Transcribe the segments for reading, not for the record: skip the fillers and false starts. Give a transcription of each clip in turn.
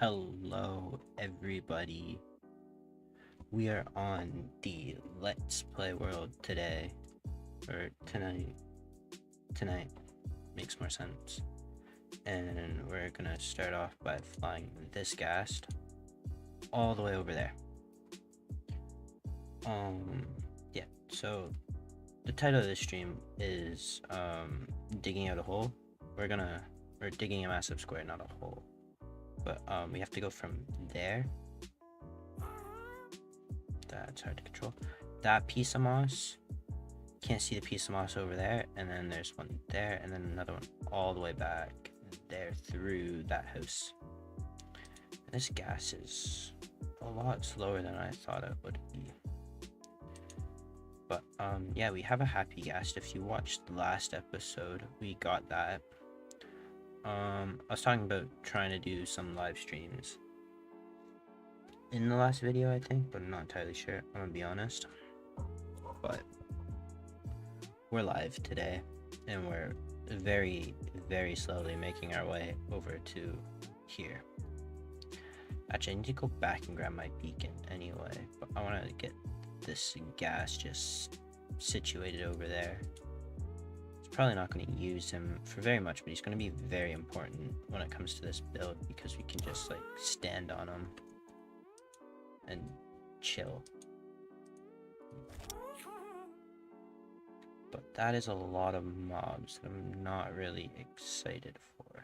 Hello, everybody. We are on the Let's Play world today, or tonight. Tonight makes more sense. And we're gonna start off by flying this ghast all the way over there. Yeah. So the title of this stream is digging out a hole. We're digging a massive square, not a hole. But we have to go from there. That's hard to control. That piece of moss, can't see the piece of moss over there, and then there's one there, and then another one all the way back there through that house. And this ghast is a lot slower than I thought it would be. But yeah, we have a happy ghast. If you watched the last episode, we got that. I was talking about trying to do some live streams in the last video, I think, but I'm not entirely sure. I'm gonna be honest. But we're live today, and we're very, very slowly making our way over to here. Actually, I need to go back and grab my beacon anyway, but I want to get this ghast just situated over there. It's probably not going to use him for very much, but he's going to be very important when it comes to this build, because we can just like stand on him and chill. But that is a lot of mobs that I'm not really excited for.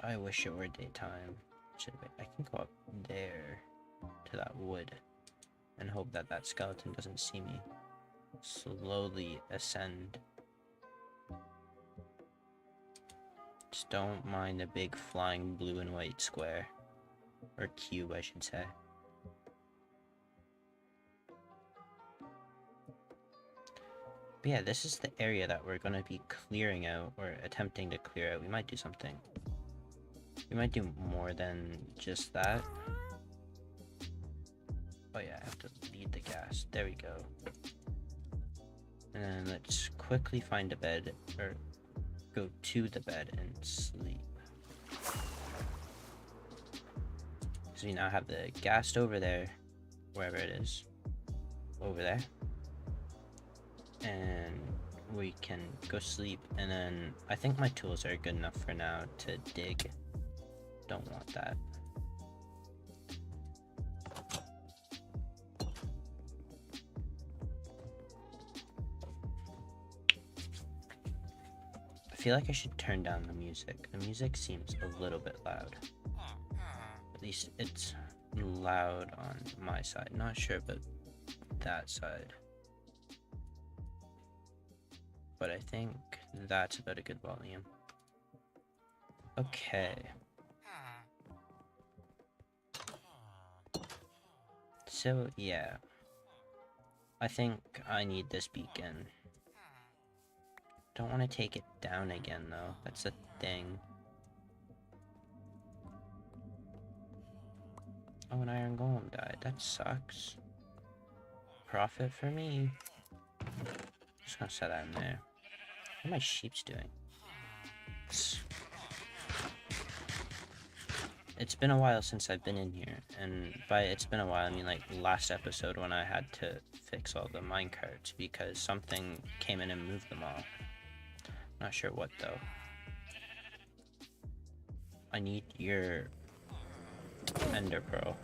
I wish it were daytime. I can go up there to that wood and hope that that skeleton doesn't see me. Slowly ascend. Just don't mind the big flying blue and white square. Or cube, I should say. But yeah, this is the area that we're going to be clearing out, or attempting to clear out. We might do something. We might do more than just that. Oh yeah, I have to lead the ghast. There we go. And then let's quickly find a bed, or go to the bed and sleep. So we now have the ghast over there, wherever it is, over there. And we can go sleep, and then I think my tools are good enough for now to dig. Don't want that. I feel like I should turn down the music. The music seems a little bit loud. At least it's loud on my side. Not sure about that side. But I think that's about a good volume. Okay. So yeah, I think I need this beacon. Don't want to take it down again though, that's the thing. Oh, an iron golem died, that sucks. Profit for me. Just gonna set that in there. What are my sheeps doing? It's been a while since I've been in here, and by it's been a while, I mean like last episode when I had to fix all the minecarts because something came in and moved them all. Not sure what though. I need your ender pearl.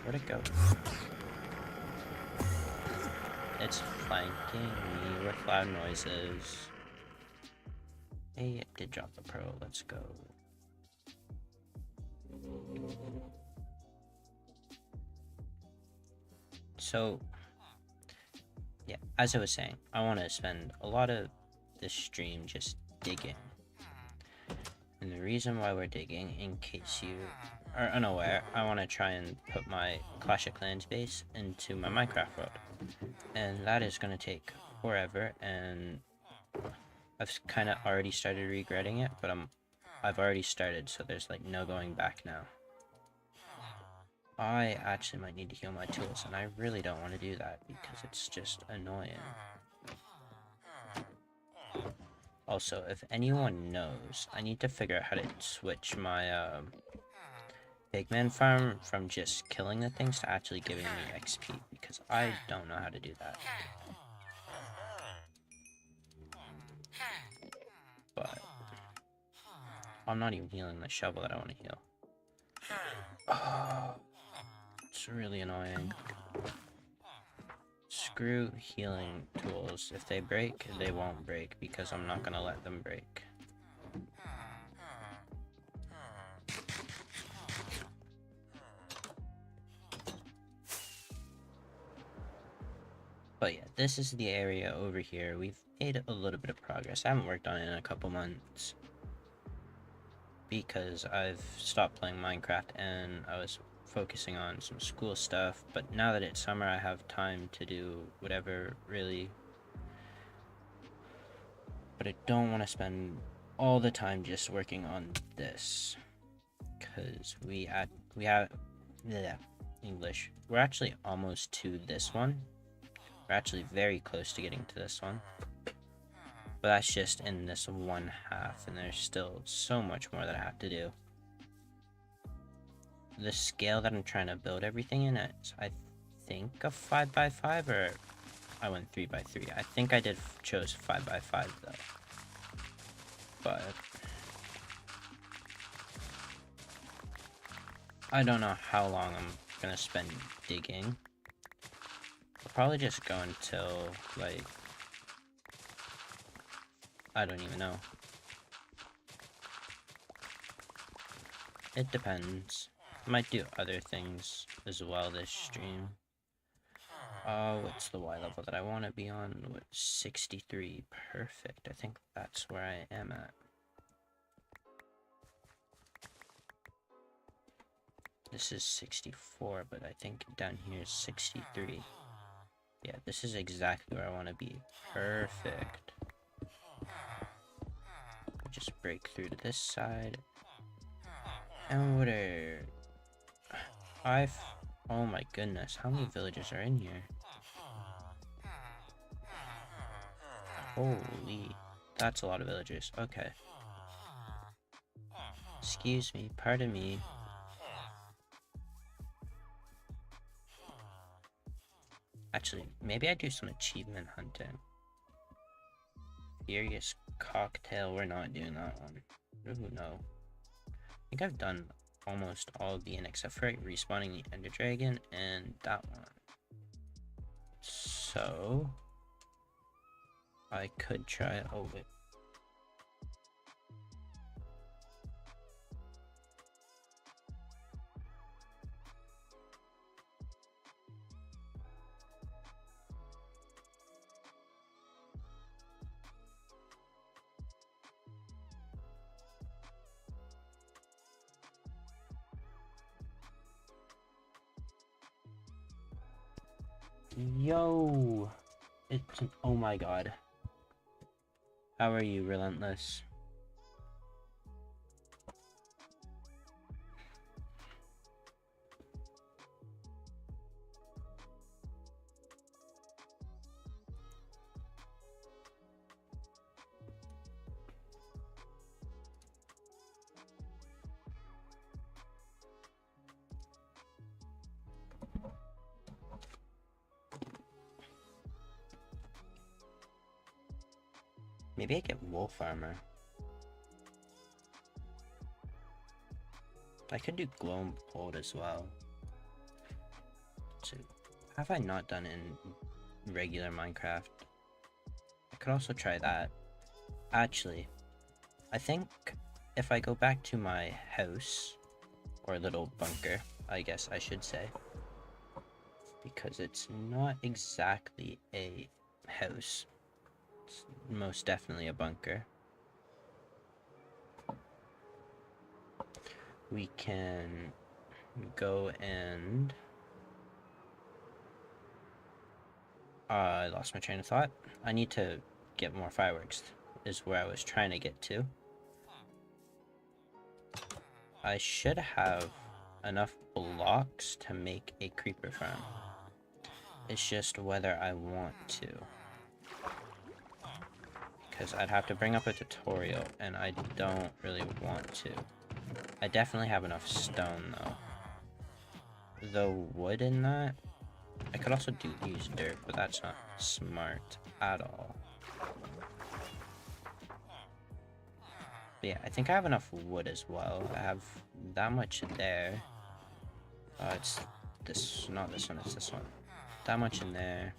Where'd it go? It's flanking me with loud noises. Hey, it did drop the pearl. Let's go. So, yeah, as I was saying, I want to spend a lot of this stream just digging. And the reason why we're digging, in case you are unaware, I want to try and put my Clash of Clans base into my Minecraft world. And that is going to take forever, and I've kind of already started regretting it, but I've already started, so there's like no going back now. I actually might need to heal my tools, and I really don't want to do that because it's just annoying. Also, if anyone knows, I need to figure out how to switch my pigman farm from just killing the things to actually giving me XP, because I don't know how to do that. But I'm not even healing the shovel that I want to heal. Oh, it's really annoying. Screw healing tools. If they break, they won't break because I'm not gonna let them break. But yeah, this is the area over here. We've made a little bit of progress. I haven't worked on it in a couple months because I've stopped playing Minecraft and I was focusing on some school stuff. But now that it's summer, I have time to do whatever, really. But I don't want to spend all the time just working on this, because we have English. We're actually almost to this one. We're actually very close to getting to this one. But that's just in this one half, and there's still so much more that I have to do. The scale that I'm trying to build everything in is, I think, a 5x5, or I went 3x3. I think I chose 5x5 though. But I don't know how long I'm gonna spend digging. I'll probably just go until, like, I don't even know. It depends. I might do other things as well this stream. What's the Y level that I want to be on? What, 63? Perfect. I think that's where I am at. This is 64, but I think down here is 63. Yeah, this is exactly where I want to be. Perfect. Just break through to this side. And what are... oh my goodness, how many villagers are in here? Holy, that's a lot of villagers. Okay. Excuse me, pardon me. Actually, maybe I do some achievement hunting. Furious Cocktail, we're not doing that one. Ooh, no. I think I've done almost all of the end except for respawning the Ender Dragon and that one. So I could try. Oh wait. Yo, it's oh my god. How are you, Relentless? Maybe I get Wolf Armor. I could do Glow and Behold as well. So, have I not done it in regular Minecraft? I could also try that. Actually, I think if I go back to my house, or little bunker, I guess I should say, because it's not exactly a house. It's most definitely a bunker. We can go and... I lost my train of thought. I need to get more fireworks, is where I was trying to get to. I should have enough blocks to make a creeper farm. It's just whether I want to. because I'd have to bring up a tutorial, and I don't really want to. I definitely have enough stone, though. The wood in that, I could also use dirt, but that's not smart at all. But yeah, I think I have enough wood as well. I have that much there. It's this, not this one, it's this one. That much in there.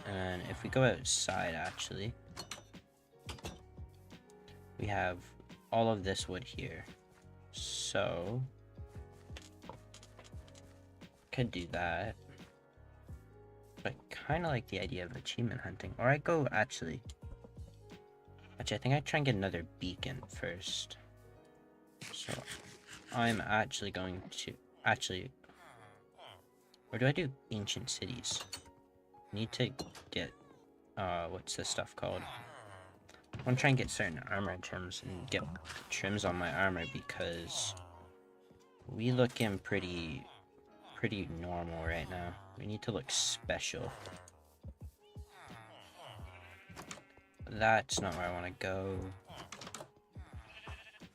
And if we go outside, actually, we have all of this wood here. So, could do that. But I kind of like the idea of achievement hunting. Or I go, actually, I think I try and get another beacon first. So, I'm actually going to, or do I do ancient cities? I need to get, what's this stuff called? I want to try and get certain armor trims and get trims on my armor because we looking pretty normal right now. We need to look special. That's not where I want to go.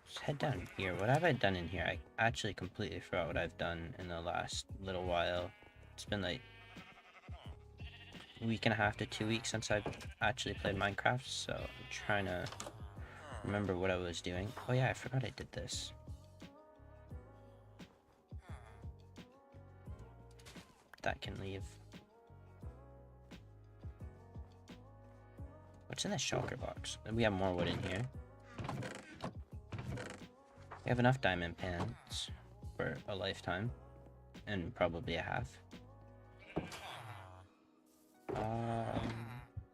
Let's head down here. What have I done in here? I actually completely forgot what I've done in the last little while. It's been like a week and a half to 2 weeks since I've actually played Minecraft, so I'm trying to remember what I was doing. Oh yeah, I forgot I did this. That can leave. What's in the shulker box? We have more wood in here. We have enough diamond pants for a lifetime. And probably a half.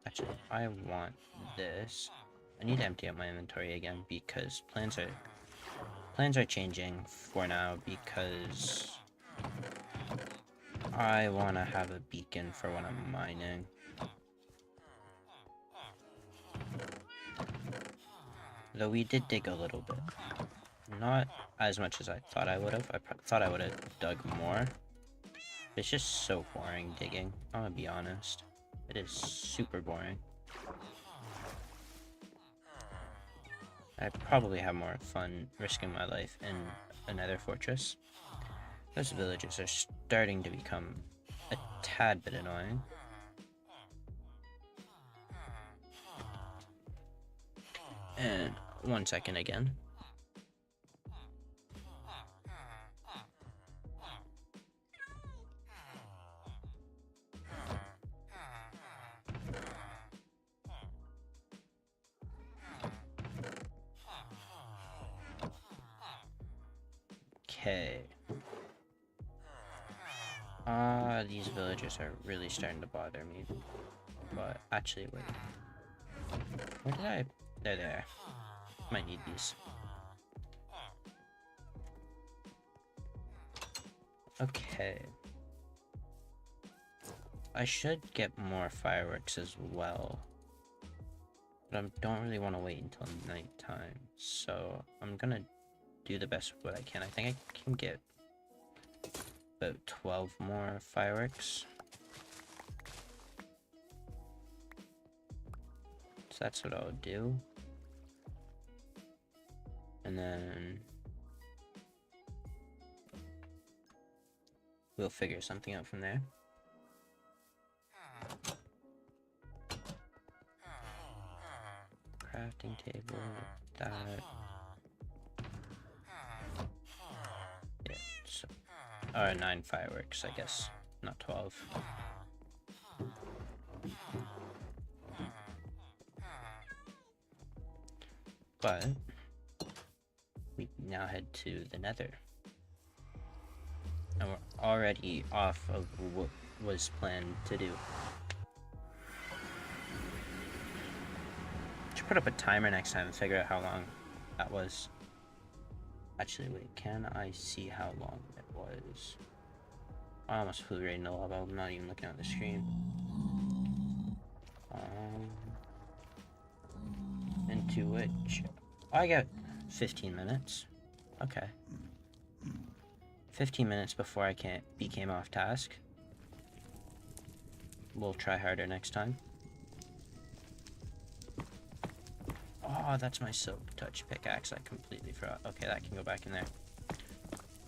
Actually, I want this. I need to empty out my inventory again because plans are changing for now because I want to have a beacon for when I'm mining. Though we did dig a little bit. Not as much as I thought I would have. I thought I would have dug more. It's just so boring digging. I'm gonna be honest. It is super boring. I probably have more fun risking my life in another fortress. Those villagers are starting to become a tad bit annoying. And 1 second again. Okay. These villagers are really starting to bother me. But actually, wait. Where did I? They're there. Might need these. Okay. I should get more fireworks as well. But I don't really want to wait until nighttime. So I'm gonna do the best with what I can. I think I can get about 12 more fireworks. So that's what I'll do. And then we'll figure something out from there. Crafting table, that. Yeah, so, 9 fireworks, I guess, not 12. But we now head to the Nether. And we're already off of what was planned to do. Should put up a timer next time and figure out how long that was. Actually, wait, can I see how long it was? I almost flew right into lava. I'm not even looking at the screen. Into which I got 15 minutes. Okay. 15 minutes before I became off task. We'll try harder next time. Oh, that's my silk touch pickaxe. I completely forgot. Okay, that can go back in there.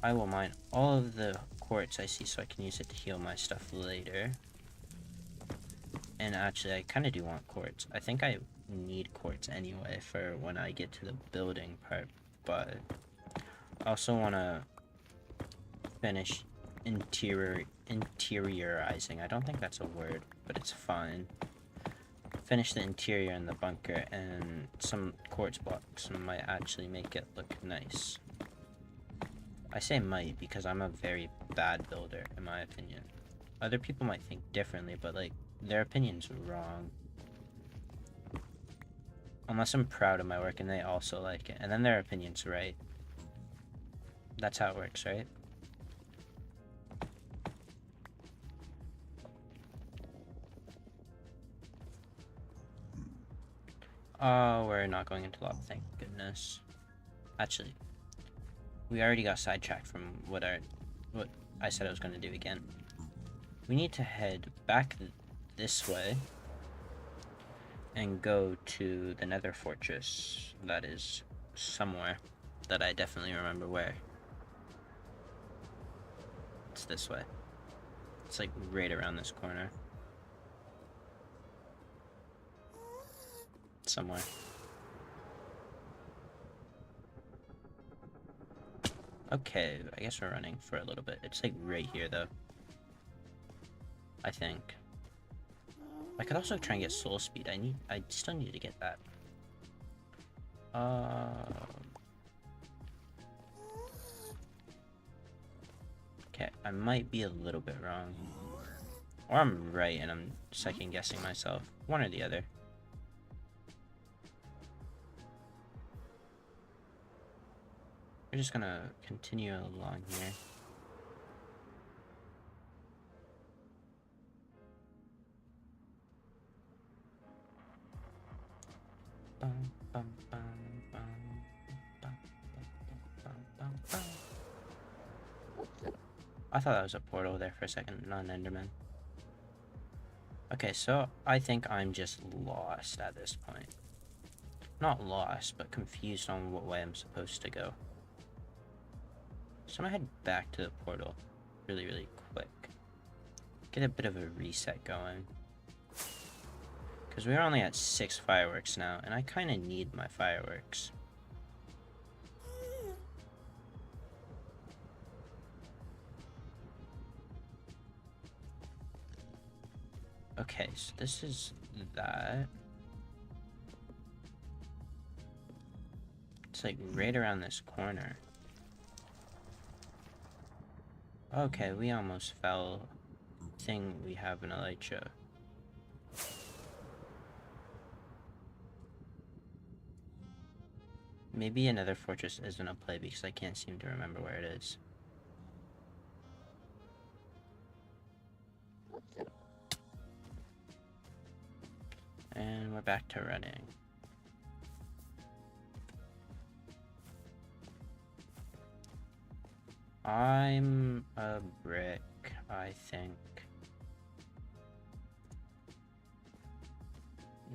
I will mine all of the quartz I see so I can use it to heal my stuff later. And actually, I kind of do want quartz. I think I need quartz anyway for when I get to the building part. But I also want to finish interiorizing. I don't think that's a word, but it's fine. Finish the interior in the bunker, and some quartz blocks might actually make it look nice. I say might because I'm a very bad builder, in my opinion. Other people might think differently, but like, their opinion's wrong. Unless I'm proud of my work and they also like it, and then their opinion's right. That's how it works, right? Oh, we're not going into lava, thank goodness. Actually, we already got sidetracked from what I said I was going to do again. We need to head back this way and go to the Nether Fortress that is somewhere that I definitely remember where. It's this way. It's like right around this corner. Somewhere. Okay, I guess we're running for a little bit. It's like right here though. I think. I could also try and get soul speed. I still need to get that. Okay, I might be a little bit wrong. Or I'm right and I'm second guessing myself. One or the other. We're just gonna continue along here. I thought that was a portal there for a second, not an Enderman. Okay, so I think I'm just lost at this point. Not lost, but confused on what way I'm supposed to go. So I'm gonna head back to the portal really quick. Get a bit of a reset going. Because we're only at 6 fireworks now, and I kind of need my fireworks. Okay, so this is that. It's like right around this corner. Okay, we almost fell. Thing we have an elytra. Maybe another fortress isn't a play because I can't seem to remember where it is. And we're back to running. I'm a brick, I think.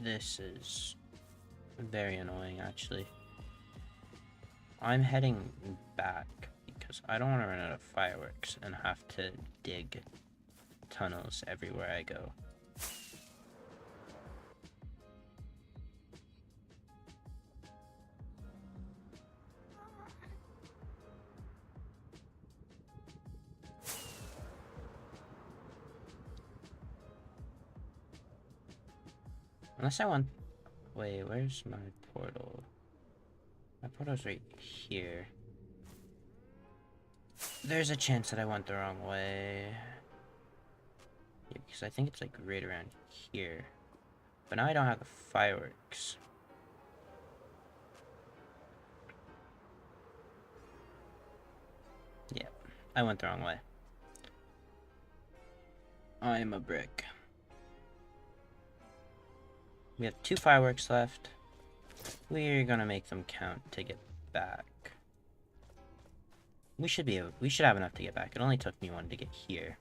This is very annoying, actually. I'm heading back because I don't want to run out of fireworks and have to dig tunnels everywhere I go. Unless I want... Wait, where's my portal? My portal's right here. There's a chance that I went the wrong way. Yeah, because I think it's like right around here. But now I don't have the fireworks. Yeah, I went the wrong way. I'm a brick. We have 2 fireworks left. We're gonna make them count to get back. We should have enough to get back. It only took me 1 to get here.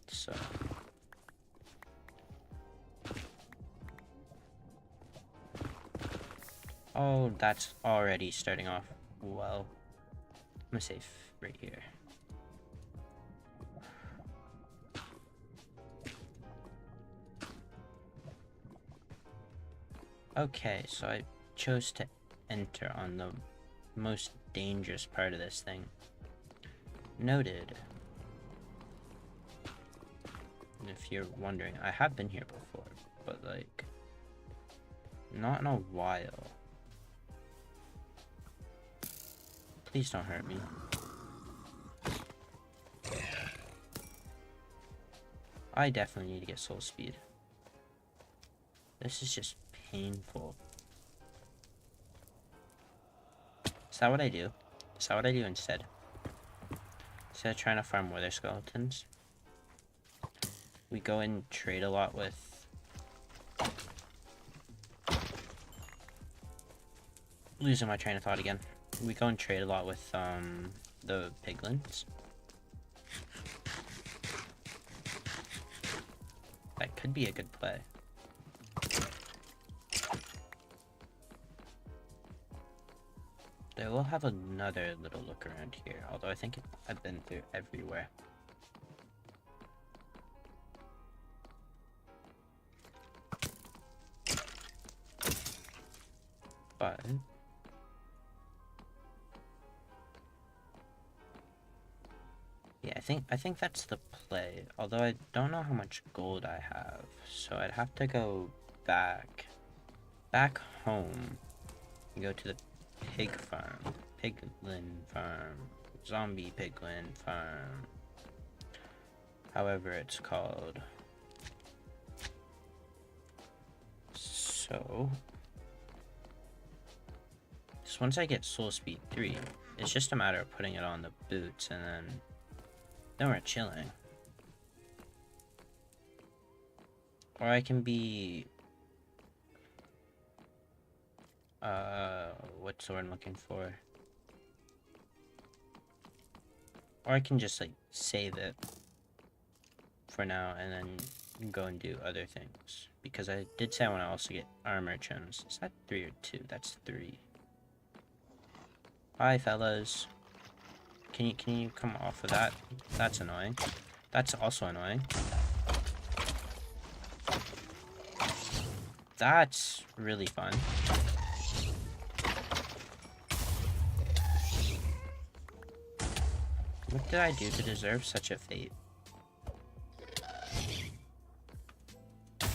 So Oh, that's already starting off well. I'm gonna save right here. Okay, so I chose to enter on the most dangerous part of this thing. Noted. And if you're wondering, I have been here before, but like, not in a while. Please don't hurt me. I definitely need to get soul speed. This is just painful. Is that what I do? Is that what I do instead? Instead of trying to farm wither skeletons, we go and trade a lot with... Losing my train of thought again. We go and trade a lot with the piglins. That could be a good play. I will have another little look around here, although I think I've been through everywhere. But yeah, I think that's the play. Although I don't know how much gold I have, so I'd have to go back home and go to the pig farm, piglin farm, zombie piglin farm, however it's called. So once I get soul speed 3, it's just a matter of putting it on the boots, and then we're chilling. Or I can be what's the word I'm looking for? Or I can just like save it for now and then go and do other things, because I did say I want to also get armor gems. Is that 3 or 2? That's 3. Hi fellas. Can you come off of that? That's annoying. That's also annoying. That's really fun. What did I do to deserve such a fate? Ow.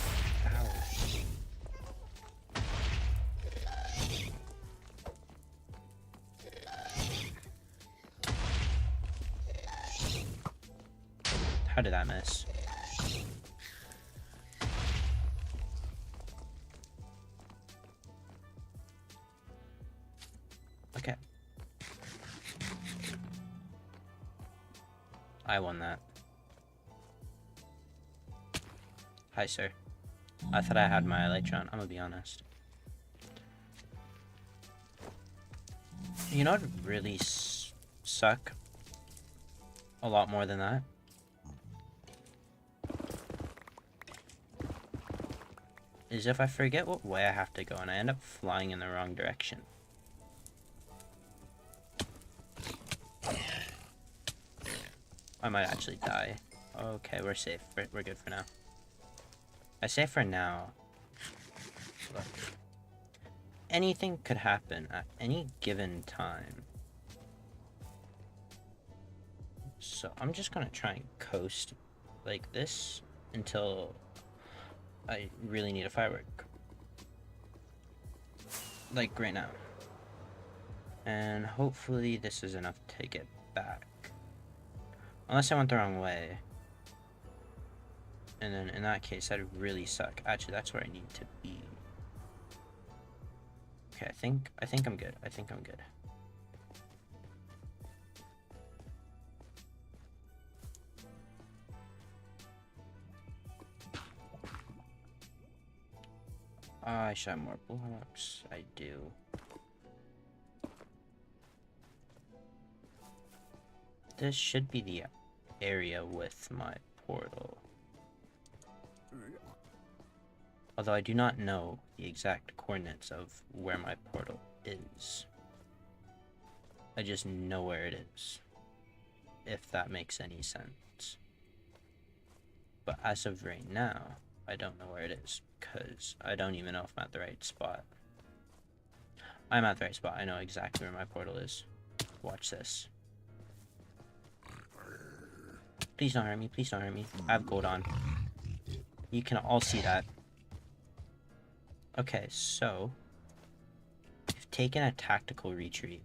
How did that miss? Okay. I won that. Hi, sir. I thought I had my Elytron, I'm gonna be honest. You know what would really suck? A lot more than that? Is if I forget what way I have to go and I end up flying in the wrong direction. I might actually die. Okay, we're safe. We're good for now. I say for now. Look. Anything could happen at any given time. So I'm just gonna try and coast like this until I really need a firework. Like right now. And hopefully this is enough to get back. Unless I went the wrong way. And then in that case, that'd really suck. Actually, that's where I need to be. Okay, I think I'm good. I think I'm good. I should have more blocks. I do. This should be the area with my portal. Although I do not know the exact coordinates of where my portal is. I just know where it is, if that makes any sense. But as of right now, I don't know where it is, because I don't even know if I'm at the right spot. I'm at the right spot. I know exactly where my portal is. Watch this. Please don't hurt me. Please don't hurt me. I have gold on. You can all see that. Okay, so we've taken a tactical retreat.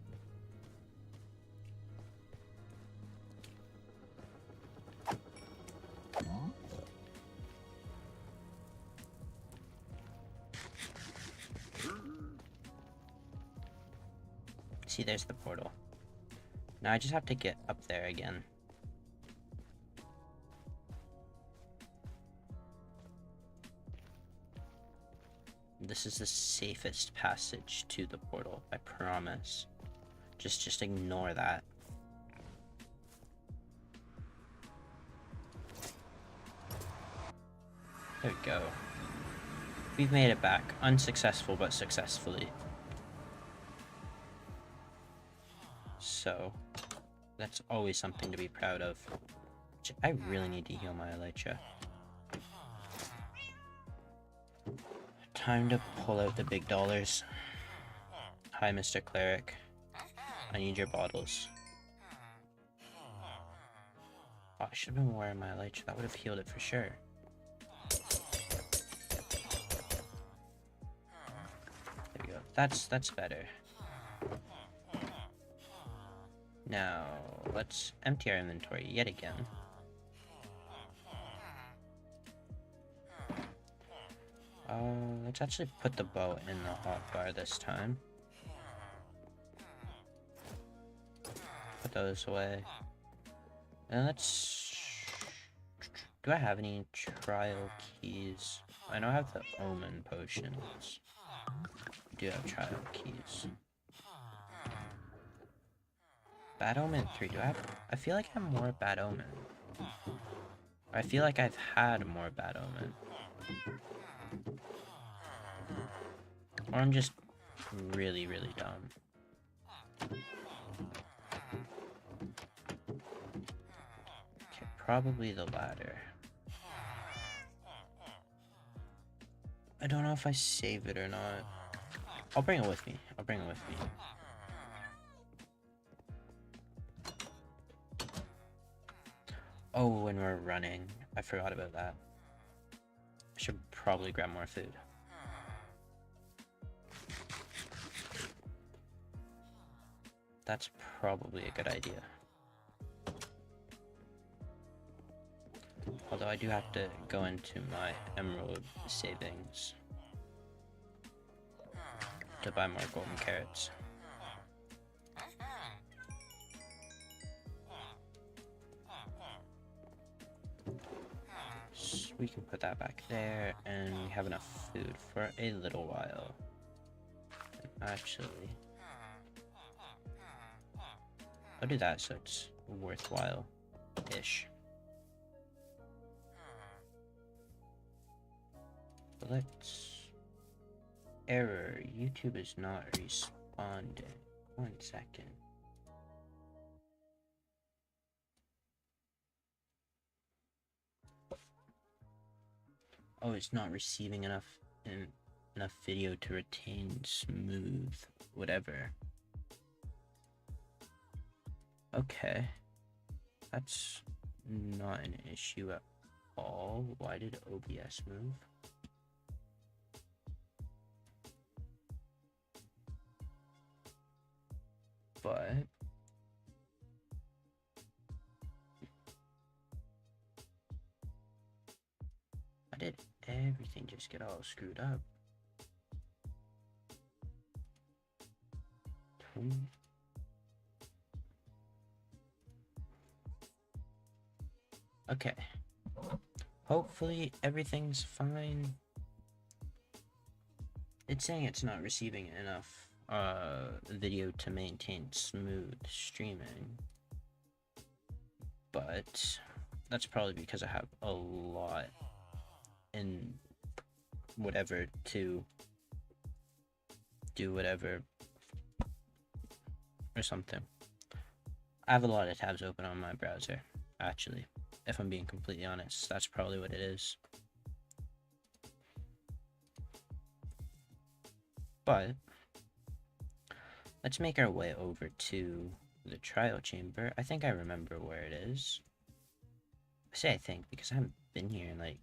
See, there's the portal. Now I just have to get up there again. This is the safest passage to the portal, I promise. Just ignore that. There we go. We've made it back. Unsuccessful, but successfully. So, that's always something to be proud of. I really need to heal my Elytra. Time to pull out the big dollars. Hi, Mr. Cleric. I need your bottles. Oh, I should have been wearing my Elytra. That would have healed it for sure. There we go. That's better. Now, let's empty our inventory yet again. Let's actually put the bow in the hotbar this time. Put those away. And let's... Do I have any trial keys? I know I have the omen potions. I do have trial keys. Bad Omen 3, do I have... I feel like I have more Bad Omen. I feel like I've had more Bad Omen. Or I'm just really, really dumb. Okay, probably the latter. I don't know if I save it or not. I'll bring it with me. I'll bring it with me. Oh, when we're running. I forgot about that. I should probably grab more food. That's probably a good idea. Although I do have to go into my emerald savings to buy more golden carrots. So we can put that back there, and we have enough food for a little while. Actually, I'll do that so it's worthwhile-ish. But let's... Error, YouTube is not responding. 1 second. Oh, it's not receiving enough video to retain smooth whatever. Okay, that's not an issue at all. Why did OBS move? But I did everything just get all screwed up. Okay. Hopefully everything's fine. It's saying it's not receiving enough video to maintain smooth streaming. But that's probably because I have a lot in whatever to do whatever or something. I have a lot of tabs open on my browser, actually. If I'm being completely honest, that's probably what it is. But let's make our way over to the trial chamber. I think I remember where it is. I say I think because I haven't been here in like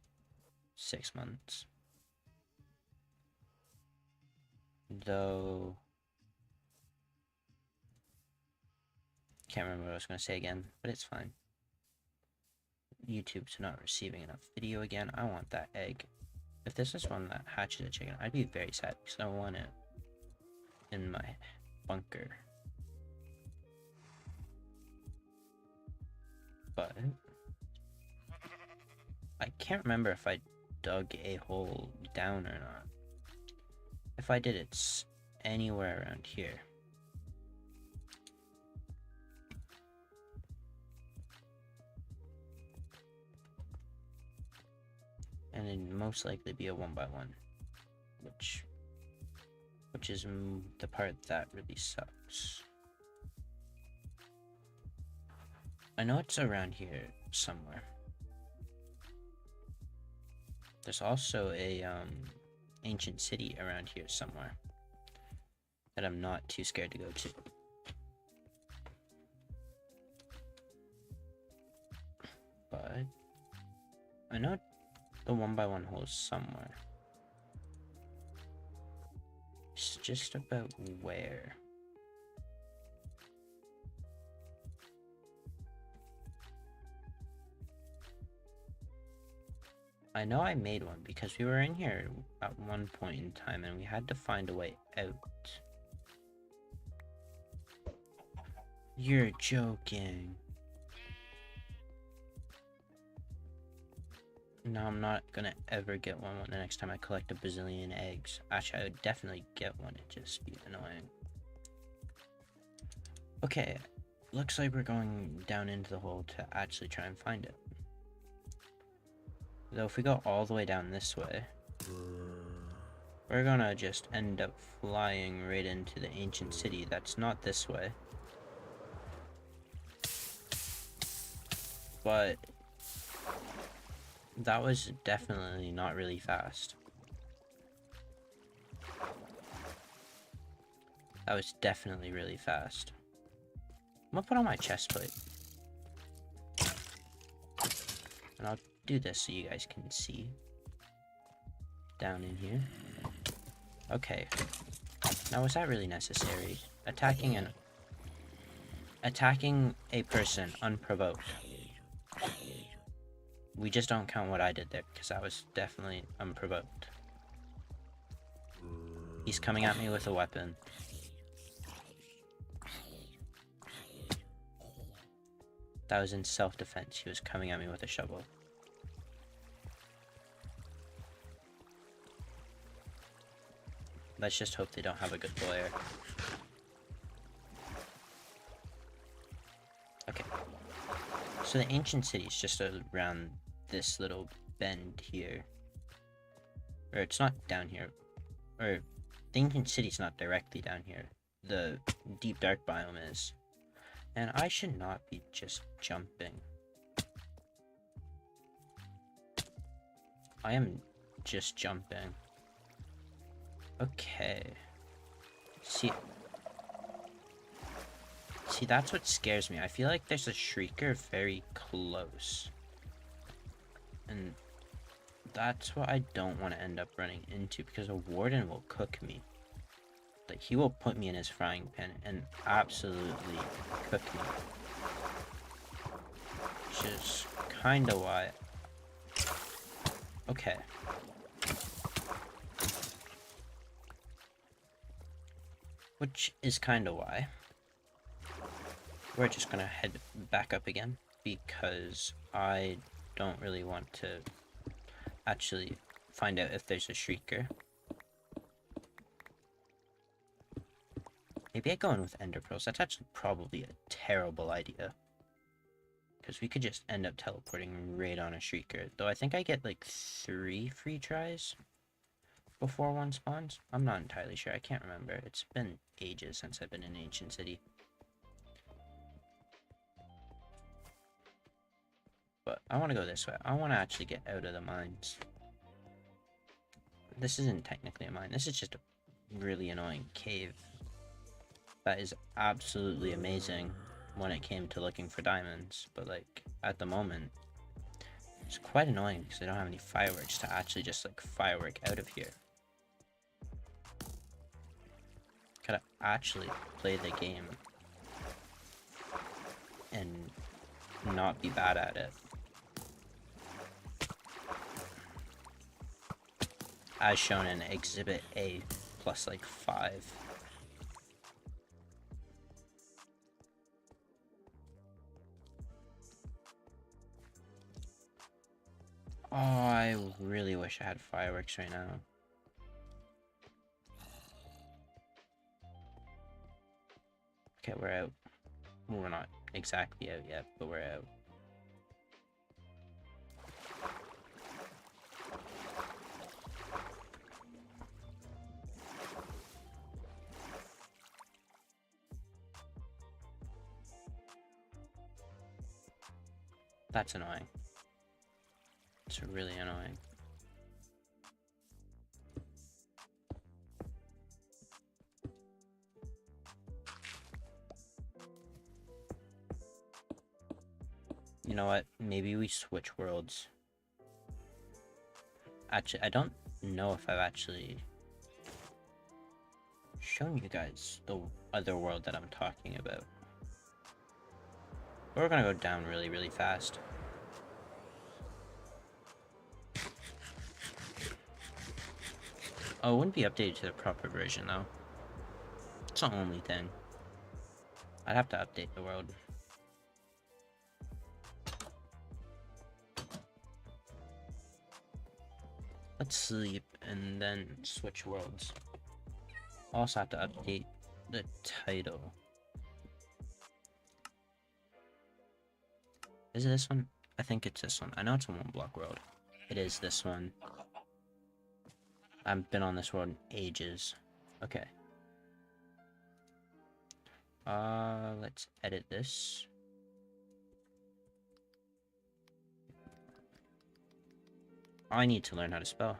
6 months. Though, can't remember what I was going to say again, but it's fine. YouTube's not receiving enough video again. I want that egg. If this is one that hatches a chicken, I'd be very sad because I want it in my bunker. But I can't remember if I dug a hole down or not. If I did, it's anywhere around here. And it'd most likely be a 1x1, which is the part that really sucks. I know it's around here somewhere. There's also a ancient city around here somewhere that I'm not too scared to go to. But I know the 1x1 hole is somewhere. It's just about where. I know I made one because we were in here at one point in time and we had to find a way out. You're joking. No, I'm not gonna ever get one the next time I collect a bazillion eggs. Actually, I would definitely get one, it'd just be annoying. Okay, looks like we're going down into the hole to actually try and find it. Though if we go all the way down this way, we're gonna just end up flying right into the ancient city that's not this way. But that was definitely not really fast. That was definitely really fast. I'm gonna put on my chest plate. And I'll do this so you guys can see. Down in here. Okay. Now was that really necessary? Attacking a person unprovoked. We just don't count what I did there because that was definitely unprovoked. He's coming at me with a weapon. That was in self-defense. He was coming at me with a shovel. Let's just hope they don't have a good lawyer. Okay. So the ancient city is just around this little bend here. Or it's not down here. Or the ancient city's not directly down here. The deep dark biome is. And I should not be just jumping. I am just jumping. Okay. See, that's what scares me. I feel like there's a shrieker very close. And that's what I don't want to end up running into because a warden will cook me. Like, he will put me in his frying pan and absolutely cook me. Which is kinda why. Okay. Which is kinda why we're just gonna head back up again because I don't really want to actually find out if there's a shrieker. Maybe I go in with ender pearls. That's actually probably a terrible idea. Because we could just end up teleporting right on a shrieker. Though I think I get like 3 free tries. before one spawns? I'm not entirely sure. I can't remember. It's been ages since I've been in Ancient City. But I want to go this way. I want to actually get out of the mines. This isn't technically a mine. This is just a really annoying cave. That is absolutely amazing when it came to looking for diamonds. But like, at the moment, it's quite annoying because I don't have any fireworks to actually just like firework out of here. Gotta actually play the game and not be bad at it. As shown in Exhibit A plus like 5. Oh, I really wish I had fireworks right now. Okay, we're out. Well, we're not exactly out yet, but we're out. That's annoying. It's really annoying. You know what? Maybe we switch worlds. Actually, I don't know if I've actually shown you guys the other world that I'm talking about. We're gonna go down really, really fast. Oh, it wouldn't be updated to the proper version though. It's the only thing. I'd have to update the world. Let's sleep and then switch worlds. Also have to update the title. Is it this one? I think it's this one. I know it's a one block world. It is this one. I've been on this world in ages. Okay. Let's edit this. I need to learn how to spell.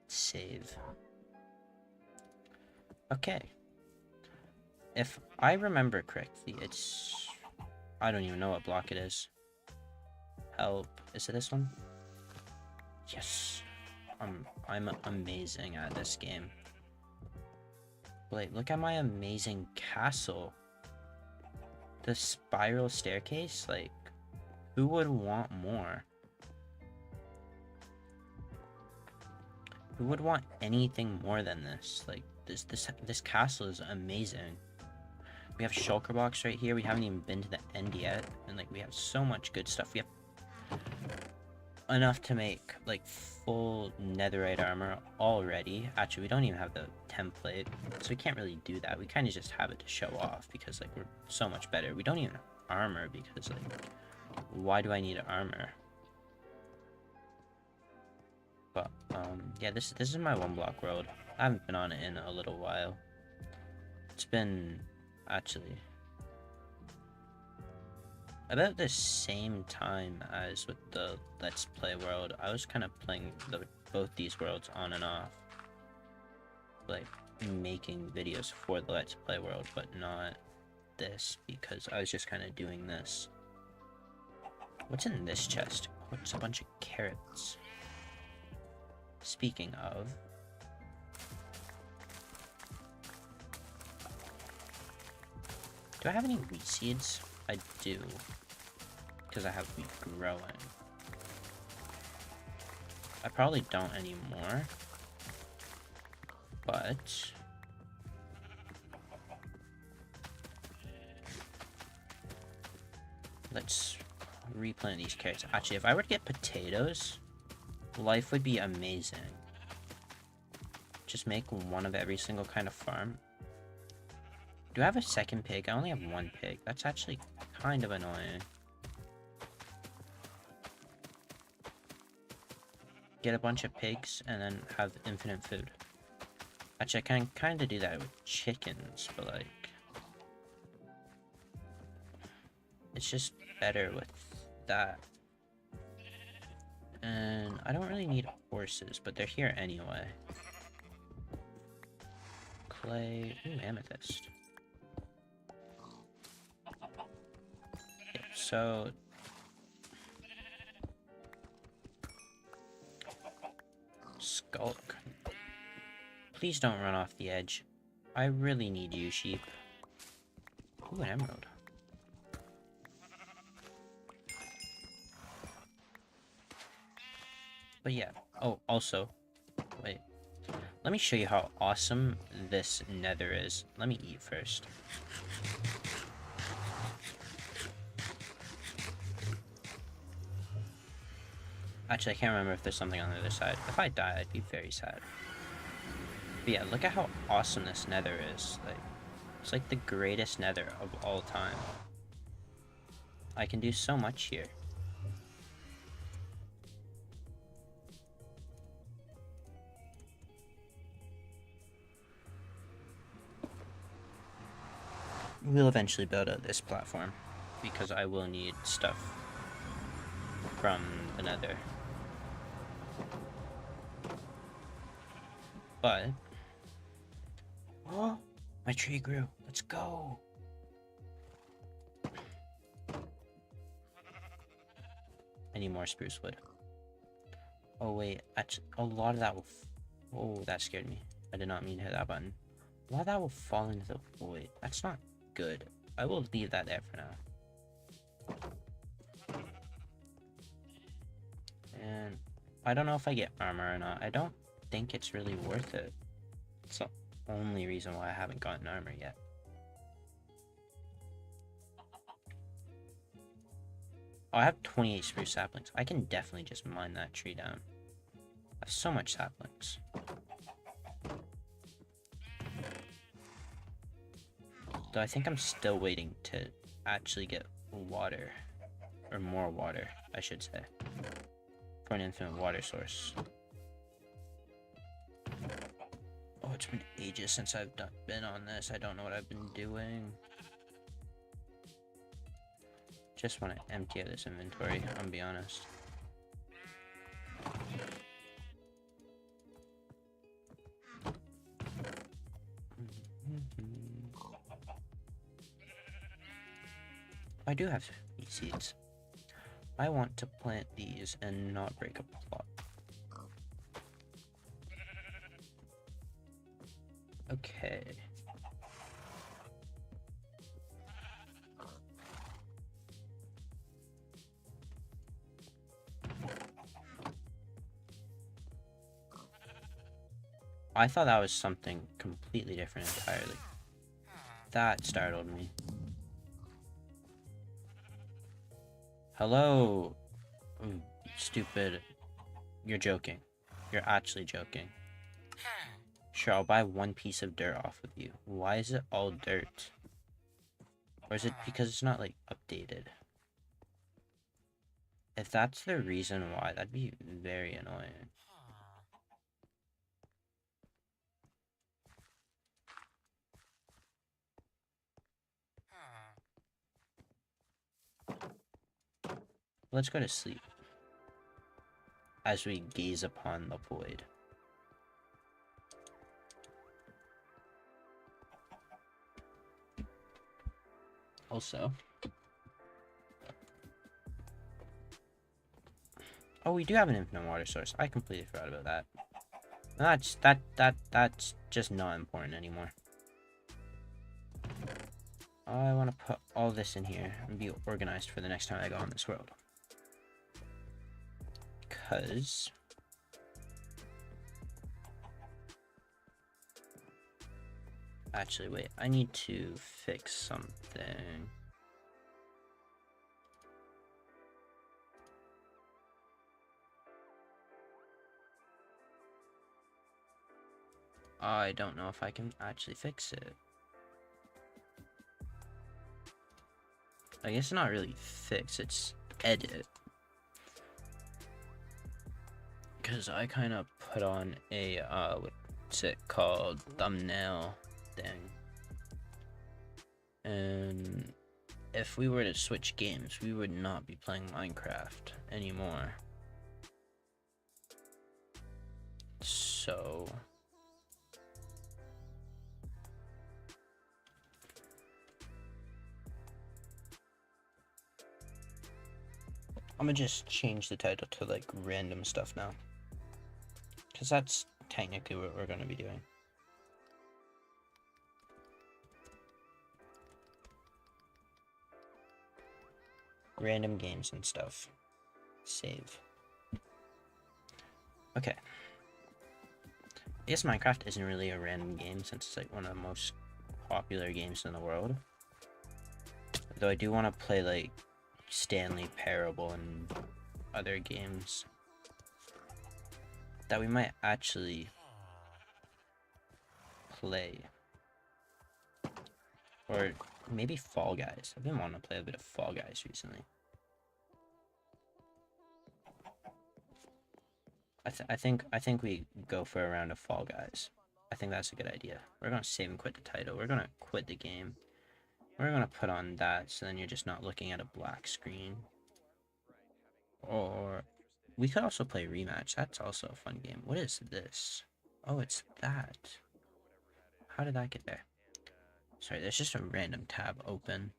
Save. Okay. If I remember correctly, it's... I don't even know what block it is. Help. Is it this one? Yes. I'm amazing at this game. Wait, look at my amazing castle. The spiral staircase? Like, who would want more? Who would want anything more than this? Like, this castle is amazing. We have shulker box right here. We haven't even been to the end yet. And, like, we have so much good stuff. We have enough to make, like, full netherite armor already. Actually, we don't even have the template. So we can't really do that. We kind of just have it to show off because, like, we're so much better. We don't even have armor because, like, why do I need armor? But, yeah, this is my one block world. I haven't been on it in a little while. It's been, actually, about the same time as with the Let's Play world. I was kind of playing both these worlds on and off. Like, making videos for the Let's Play world, but not this, because I was just kind of doing this. What's in this chest? Oh, it's a bunch of carrots. Speaking of... do I have any wheat seeds? I do. Because I have wheat growing. I probably don't anymore. But... let's replant these carrots. Actually, if I were to get potatoes, life would be amazing. Just make one of every single kind of farm. Do I have a second pig? I only have one pig. That's actually kind of annoying. Get a bunch of pigs and then have infinite food. Actually, I can kind of do that with chickens, but like... It's just better with that. And I don't really need horses, but they're here anyway. Clay... Ooh, amethyst. Okay, so... Skulk. Please don't run off the edge. I really need you, sheep. Ooh, an emerald. But yeah. Oh, also, wait. Let me show you how awesome this nether is. Let me eat first. Actually, I can't remember if there's something on the other side. If I die, I'd be very sad. But yeah, look at how awesome this nether is. Like, it's like the greatest nether of all time. I can do so much here. We'll eventually build out this platform, because I will need stuff from the nether. But... Oh! My tree grew! Let's go! I need more spruce wood. Oh wait, actually, a lot of that will... Oh, that scared me. I did not mean to hit that button. A lot of that will fall into the void. That's not good. I will leave that there for now. And I don't know if I get armor or not. I don't think it's really worth it. It's the only reason why I haven't gotten armor yet. Oh, I have 28 spruce saplings. I can definitely just mine that tree down. I have so much saplings. Though I think I'm still waiting to actually get water. Or more water, I should say. For an infinite water source. Oh, it's been ages since I've been on this. I don't know what I've been doing. Just want to empty out this inventory, I'm gonna be honest. I do have seeds. I want to plant these and not break up a plot. Okay. I thought that was something completely different entirely. That startled me. Hello, stupid. You're joking. You're actually joking. Sure, I'll buy one piece of dirt off of you. Why is it all dirt? Or is it because it's not, like, updated? If that's the reason why, that'd be very annoying. Let's go to sleep. As we gaze upon the void. Also... Oh, we do have an infinite water source. I completely forgot about that. That's just not important anymore. I want to put all this in here and be organized for the next time I go on this world. Because... Actually, wait. I need to fix something. I don't know if I can actually fix it. I guess it's not really fix, it's edit. Because I kind of put on a, what's it called, thumbnail thing. And if we were to switch games, we would not be playing Minecraft anymore. So... I'm gonna just change the title to like random stuff now. Because that's technically what we're gonna be doing. Random games and stuff. Save. Okay. I guess Minecraft isn't really a random game since it's like one of the most popular games in the world. Though I do want to play like Stanley Parable and other games that we might actually play. Or maybe Fall Guys. I've been wanting to play a bit of Fall Guys recently. I think we go for a round of Fall Guys. I think that's a good idea. We're gonna save and quit the title. We're gonna quit the game. We're gonna put on that so then you're just not looking at a black screen. Or we could also play Rematch. That's also a fun game. What is this? Oh, it's that. How did that get there? Sorry, there's just a random tab open.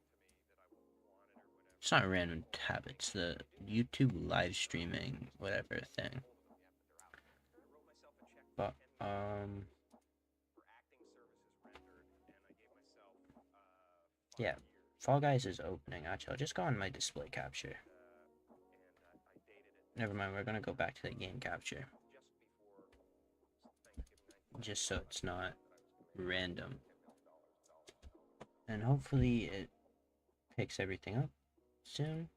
It's not a random tab, it's the YouTube live streaming whatever thing. But yeah, Fall Guys is opening. Actually, I'll just go on my display capture. Never mind, we're gonna go back to the game capture. Just so it's not random. And hopefully it picks everything up soon.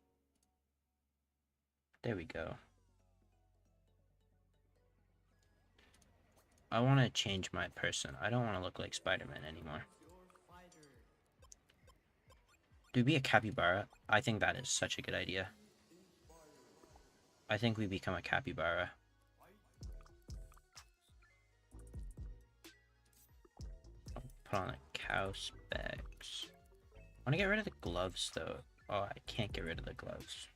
There we go. I want to change my person. I don't want to look like Spider-Man anymore. Do we be a capybara? I think that is such a good idea. I think we become a capybara. I'll put on a cow specs. I want to get rid of the gloves though. Oh, I can't get rid of the gloves.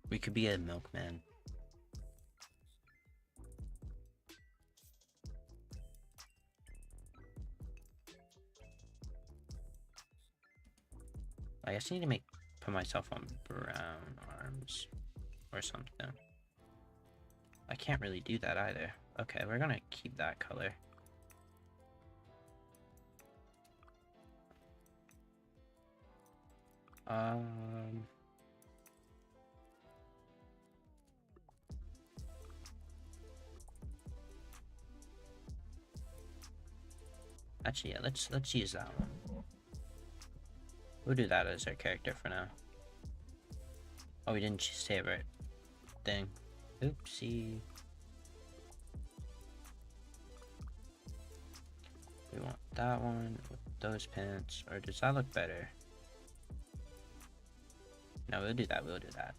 We could be a milkman. I guess I need to put myself on brown arms or something. I can't really do that either. Okay, we're gonna keep that color. Actually, yeah, let's use that one. We'll do that as our character for now. Oh, we didn't save our thing. Oopsie. We want that one with those pants, or does that look better? No, we'll do that. We'll do that.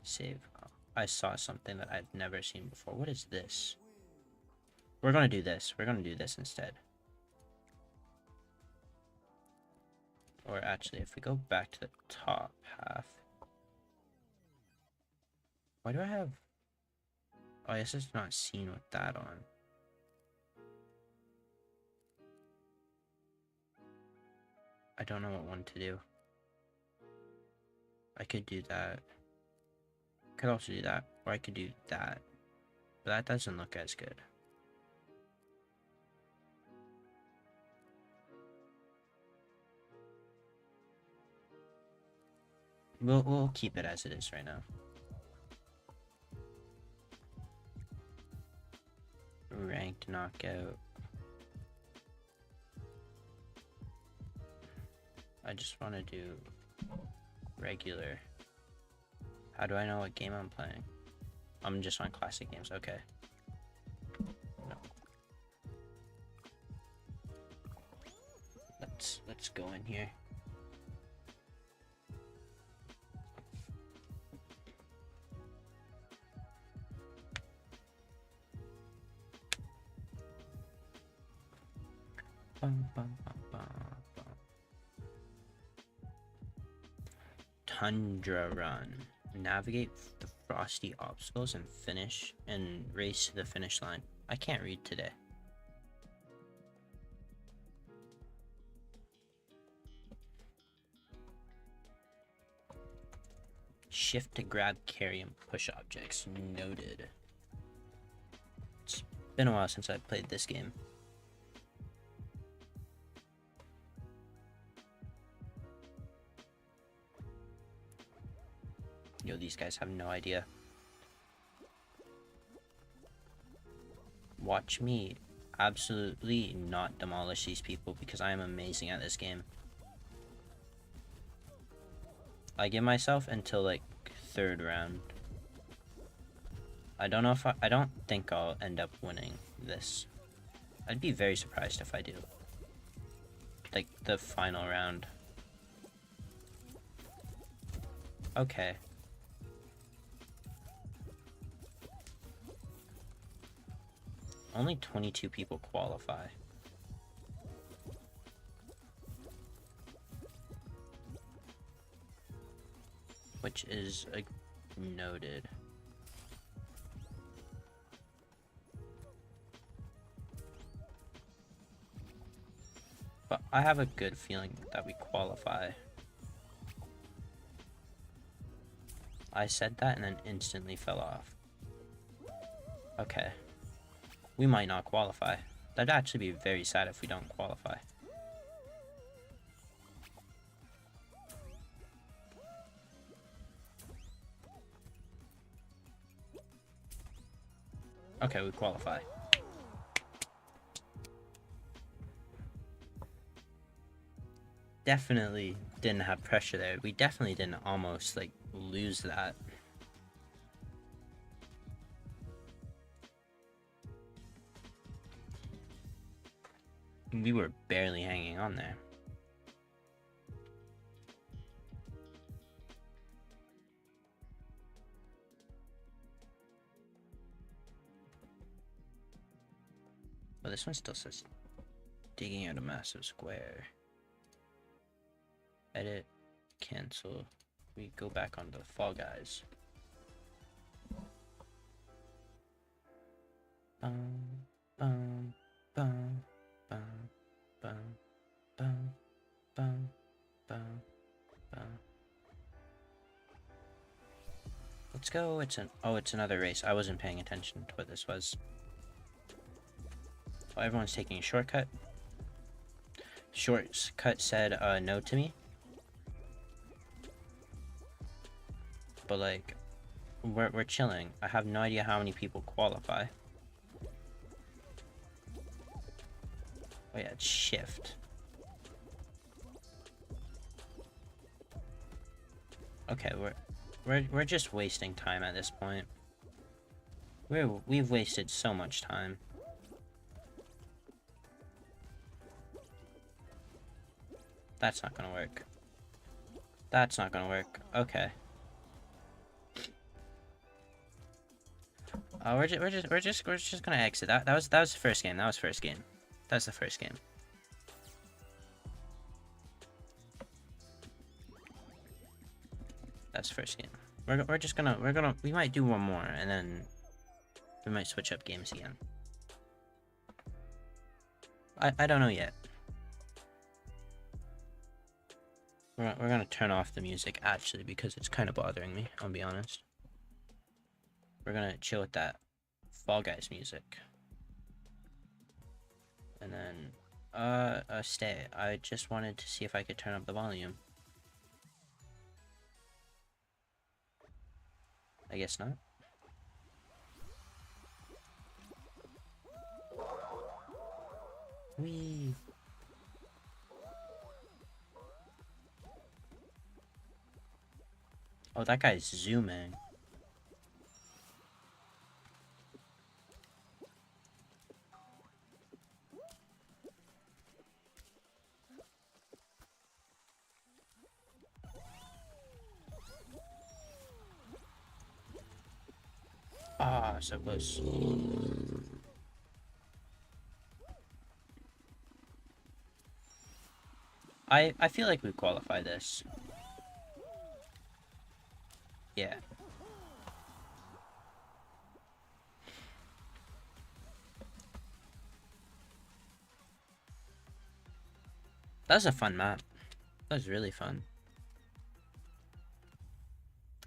Save. Oh, I saw something that I've never seen before. What is this? We're gonna do this. We're gonna do this instead. Or actually, if we go back to the top half. Why do I have... Oh, I guess it's not seen with that on. I don't know what one to do. I could do that. Could also do that. Or I could do that. But that doesn't look as good. We'll keep it as it is right now. Ranked knockout. I just want to do regular. How do I know what game I'm playing? I'm just on classic games. Okay. No. let's go in here. Bum, bum, bum, bum, bum. Tundra Run. Navigate the frosty obstacles and race to the finish line. I can't read today. Shift to grab, carry, and push objects. Noted. It's been a while since I played this game. Yo, these guys have no idea. Watch me absolutely not demolish these people because I am amazing at this game. I give myself until like 3rd round. I don't know if I don't think I'll end up winning this. I'd be very surprised if I do. Like the final round. Okay. Only 22 people qualify. Which is noted. But I have a good feeling that we qualify. I said that and then instantly fell off. Okay. We might not qualify. That'd actually be very sad if we don't qualify. Okay, we qualify. Definitely didn't have pressure there. We definitely didn't almost like lose that. We were barely hanging on there. But this one still says digging out a massive square. Edit, cancel. We go back onto the Fall Guys. Bum, bum, bum, bum, bum, bum, bum, bum, bum. Let's go. It's another race. I wasn't paying attention to what this was. Oh, everyone's taking a shortcut. Shortcut said no to me. But like, we're chilling. I have no idea how many people qualify. Oh yeah, it's shift. Okay, we're just wasting time at this point. We've wasted so much time. That's not gonna work. That's not gonna work. Okay. We're just gonna exit. That was the first game. That was first game. That's the first game. That's first game. We might do one more and then we might switch up games again. I don't know yet. We're gonna turn off the music actually because it's kind of bothering me, I'll be honest. We're gonna chill with that Fall Guys music. And then, stay. I just wanted to see if I could turn up the volume. I guess not. Whee! Oh, that guy's zooming. Ah, so close. I feel like we qualify this. Yeah. That was a fun map. That was really fun.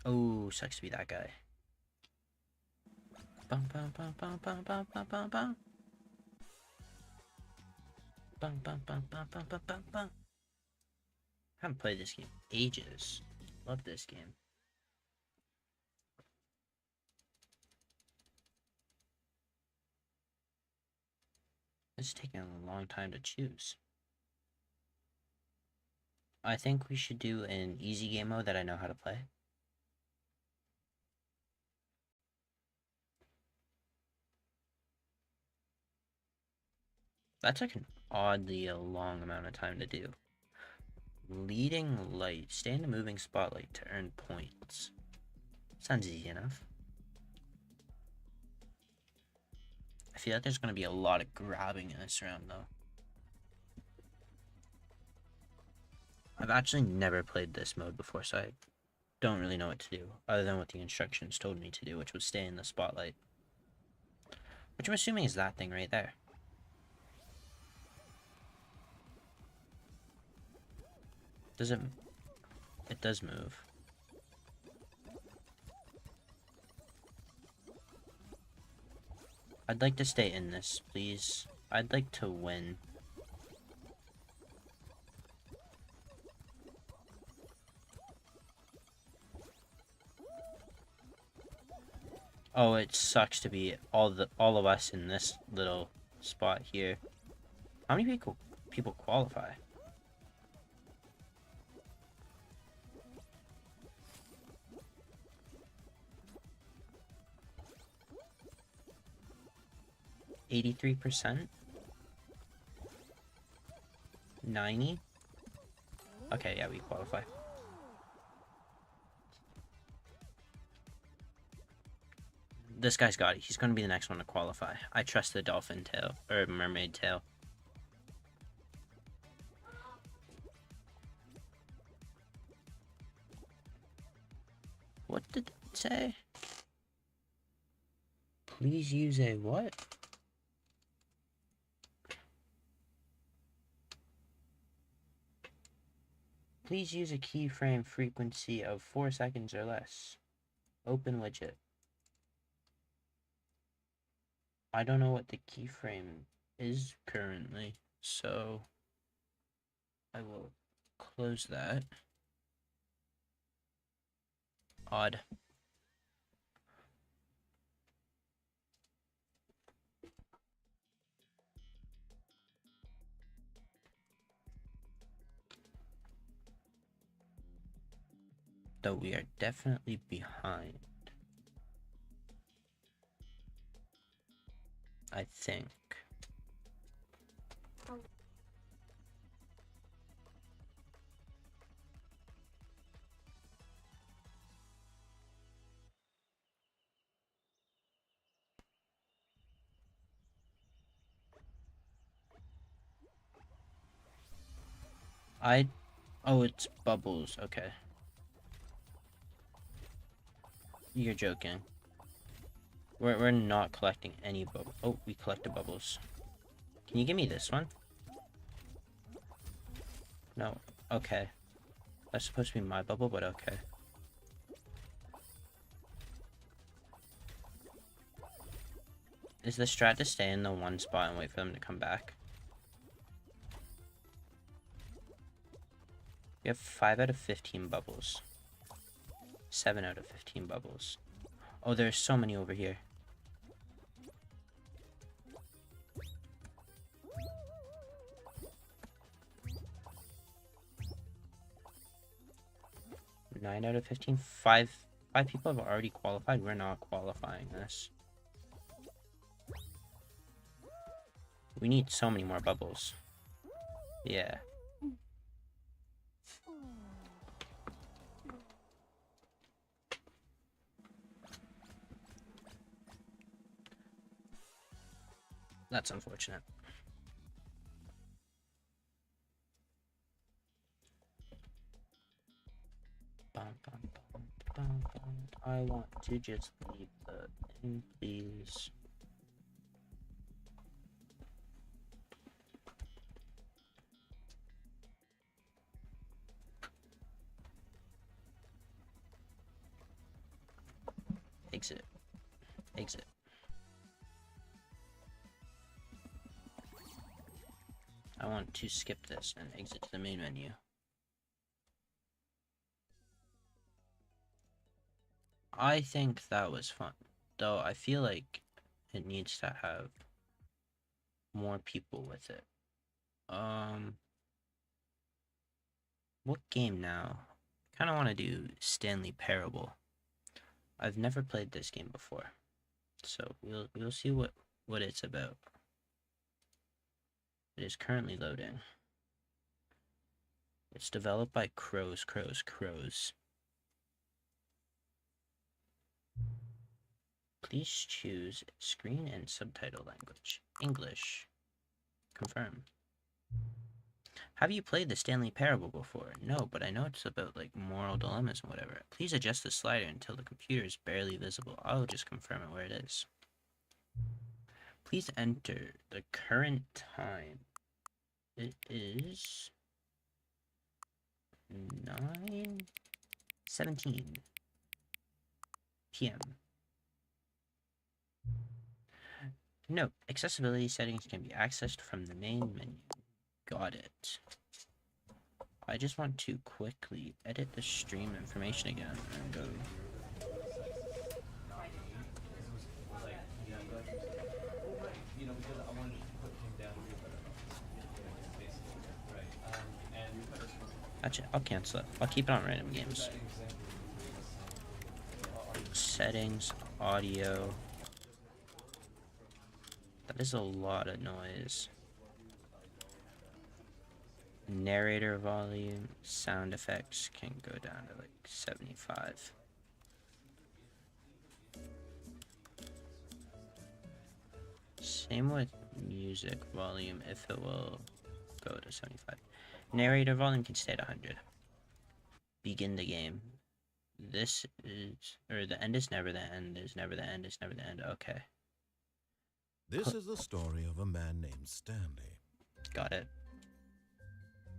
Oh, sucks to be that guy. Bum, bum, bum, bum, bum, bum, bum, bum, bum. Bum, bum, bum, bum, bum, bum, bum, bum. Haven't played this game in ages. Love this game. It's taking a long time to choose. I think we should do an easy game mode that I know how to play. That took an oddly long amount of time to do. Leading light. Stay in the moving spotlight to earn points. Sounds easy enough. I feel like there's going to be a lot of grabbing in this round, though. I've actually never played this mode before, so I don't really know what to do, other than what the instructions told me to do, which was stay in the spotlight. Which I'm assuming is that thing right there. Does it... It does move. I'd like to stay in this, please. I'd like to win. Oh, it sucks to be all of us in this little spot here. How many people qualify? %? 90? Okay, yeah, we qualify. This guy's got it. He's going to be the next one to qualify. I trust the dolphin tail, or mermaid tail. What did it say? Please use a what? Please use a keyframe frequency of 4 seconds or less. Open widget. I don't know what the keyframe is currently, so I will close that. Odd. Though we are definitely behind. I think. Oh, it's bubbles. Okay. You're joking. We're not collecting any bubbles. Oh, we collected bubbles. Can you give me this one? No. Okay. That's supposed to be my bubble, but okay. Is the strat to stay in the one spot and wait for them to come back? We have 5 out of 15 bubbles. 7 out of 15 bubbles. Oh, there's so many over here. Nine out of 15. Five people have already qualified. We're not qualifying this. We need so many more bubbles. Yeah. That's unfortunate. I want to just leave the thing, please. Exit. Exit. I want to skip this and exit to the main menu. I think that was fun, though I feel like it needs to have more people with it. What game now? Kind of want to do Stanley Parable. I've never played this game before, so we'll see what it's about. It is currently loading. It's developed by Crows. Please choose screen and subtitle language. English. Confirm. Have you played the Stanley Parable before? No, but I know it's about like moral dilemmas and whatever. Please adjust the slider until the computer is barely visible. I'll just confirm it where it is. Please enter the current time. It is 9:17 p.m. Note, accessibility settings can be accessed from the main menu. Got it. I just want to quickly edit the stream information again and go. Actually, I'll cancel it. I'll keep it on random games. Settings, audio. That is a lot of noise. Narrator volume, sound effects can go down to like 75. Same with music volume, if it will go to 75. Narrator volume can stay at 100. Begin the game. This is, or the end is never the end, is never the end, is never the end. Okay. This is the story of a man named Stanley. Got it.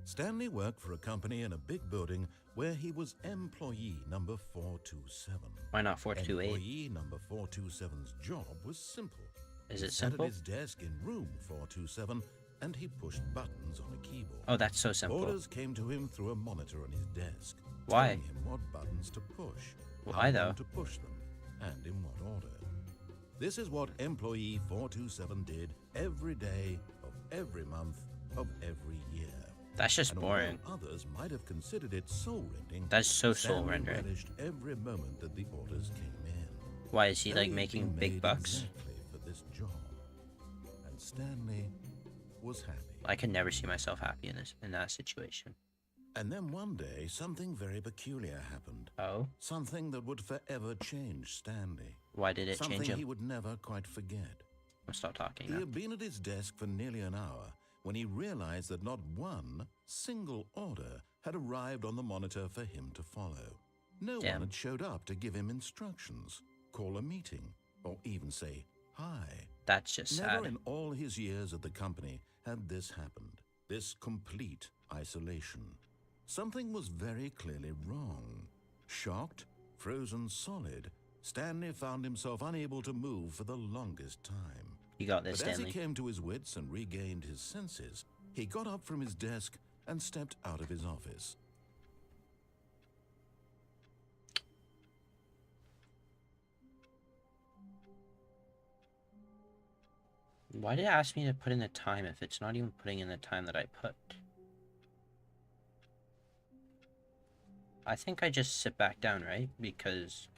Stanley worked for a company in a big building where he was employee number 427. Why not 428? Employee number 427's job was simple. Is it Sat simple? at his desk in room 427 and he pushed buttons on a keyboard. Oh, that's so simple. Orders came to him through a monitor on his desk. Why? Telling him what buttons to push. Why how though? long to push them, and in what order. This is what employee 427 did every day of every month of every year. That's just And boring. although others might have considered it soul-rending, That's so Stanley soul-rendering. relished every moment that the orders came in. Why is he like They making been big made bucks? Exactly for this job. And Stanley was happy. I could never see myself happy in that situation. And then one day, something very peculiar happened. Oh? Something that would forever change Stanley. Why did it Something change him? he would never quite forget. I'll stop talking He now. had been at his desk for nearly an hour when he realized that not one single order had arrived on the monitor for him to follow. No Damn. one had showed up to give him instructions, call a meeting, or even say hi. That's just Never sad. in all his years at the company had this happened. This complete isolation. Something was very clearly wrong. Shocked, frozen solid, Stanley found himself unable to move for the longest time. You got this, But as Stanley. he came to his wits and regained his senses, he got up from his desk and stepped out of his office. Why did it ask me to put in the time if it's not even putting in the time that I put? I think I just sit back down, right? Because...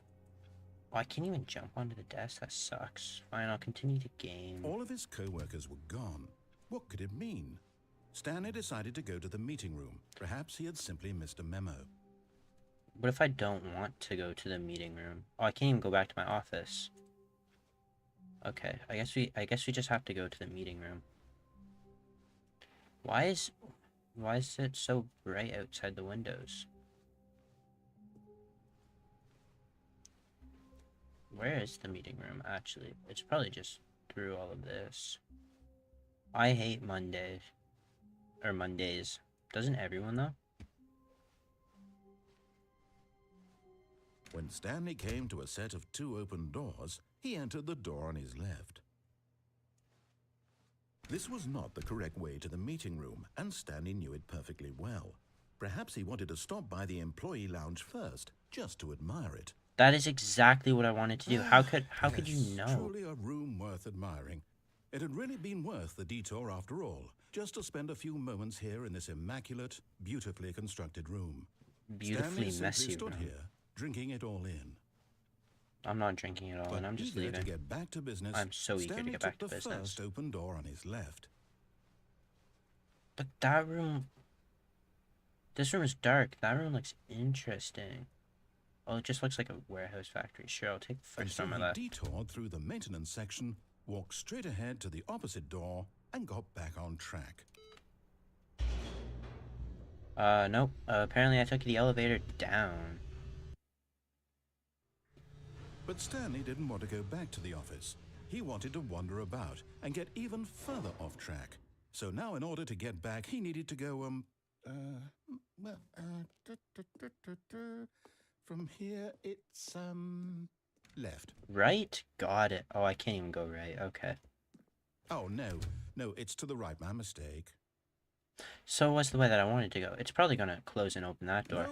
Oh, I can't even jump onto the desk. That sucks. Fine, I'll continue the game. All of his co-workers were gone. What could it mean? Stanley decided to go to the meeting room. Perhaps he had simply missed a memo. What if I don't want to go to the meeting room? Oh, I can't even go back to my office. Okay, I guess we just have to go to the meeting room. Why is it so bright outside the windows? Where is the meeting room actually? It's probably just through all of this. I hate Mondays. Or Mondays. Doesn't everyone though? When Stanley came to a set of 2 open doors, he entered the door on his left. This was not the correct way to the meeting room, and Stanley knew it perfectly well. Perhaps he wanted to stop by the employee lounge first, just to admire it. That is exactly what I wanted to do. How could you Yes, know? Truly a room worth admiring. It had really been worth the detour after all, just to spend a few moments here in this immaculate, beautifully constructed room. Beautifully Stanley messy simply stood room. here, drinking it all in. I'm not drinking it all, But and I'm just eager leaving. to get back to business, I'm so eager to Stanley get back took to the business. first open door on his left. But that room... This room is dark. That room looks interesting. Oh, it just looks like a warehouse factory. Sure, I'll take the And first so on my he left. detoured through the maintenance section, walked straight ahead to the opposite door, and got back on track. Nope. Apparently I took the elevator down. But Stanley didn't want to go back to the office. He wanted to wander about and get even further off track. So now in order to get back, he needed to go, from here it's, left. Right? Got it. Oh, I can't even go right. Okay. Oh, no, it's to the right, my mistake. So what's the way that I wanted to go? It's probably gonna close and open that door.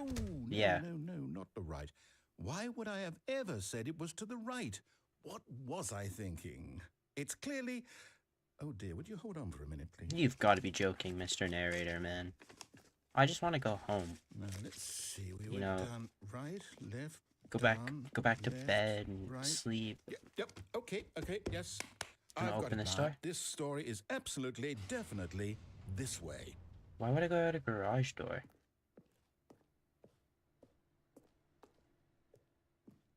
Yeah. No, not the right. Why would I have ever said it was to the right? What was I thinking? It's clearly... Oh dear, would you hold on for a minute, please? You've got to be joking, Mr. Narrator, man. I just want to go home. Now, let's see. We You went know, down, right, left, Go down, back to left, bed and right. sleep. Yep, okay, yes. Can I I've got open it this now. door? This story is absolutely, definitely this way. Why would I go out a garage door?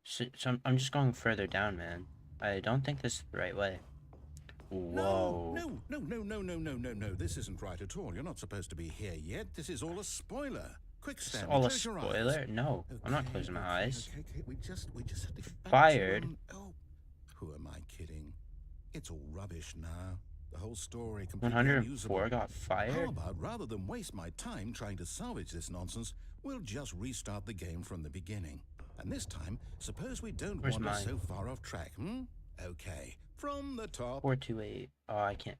So I'm just going further down, man. I don't think this is the right way. Whoa. No. This isn't right at all. You're not supposed to be here yet. This is all a spoiler. Quick, It's Stanley, all a close your eyes. spoiler? No, I'm not closing my eyes. Okay. We just have to get back Fired? To, oh, who am I kidding? It's all rubbish now. The whole story completely 104 unusable. got How fired? about rather than waste my time trying to salvage this nonsense, we'll just restart the game from the beginning. And this time, suppose we don't Where's wander mine? so far off track, Okay, from the top. 428. Oh, I can't.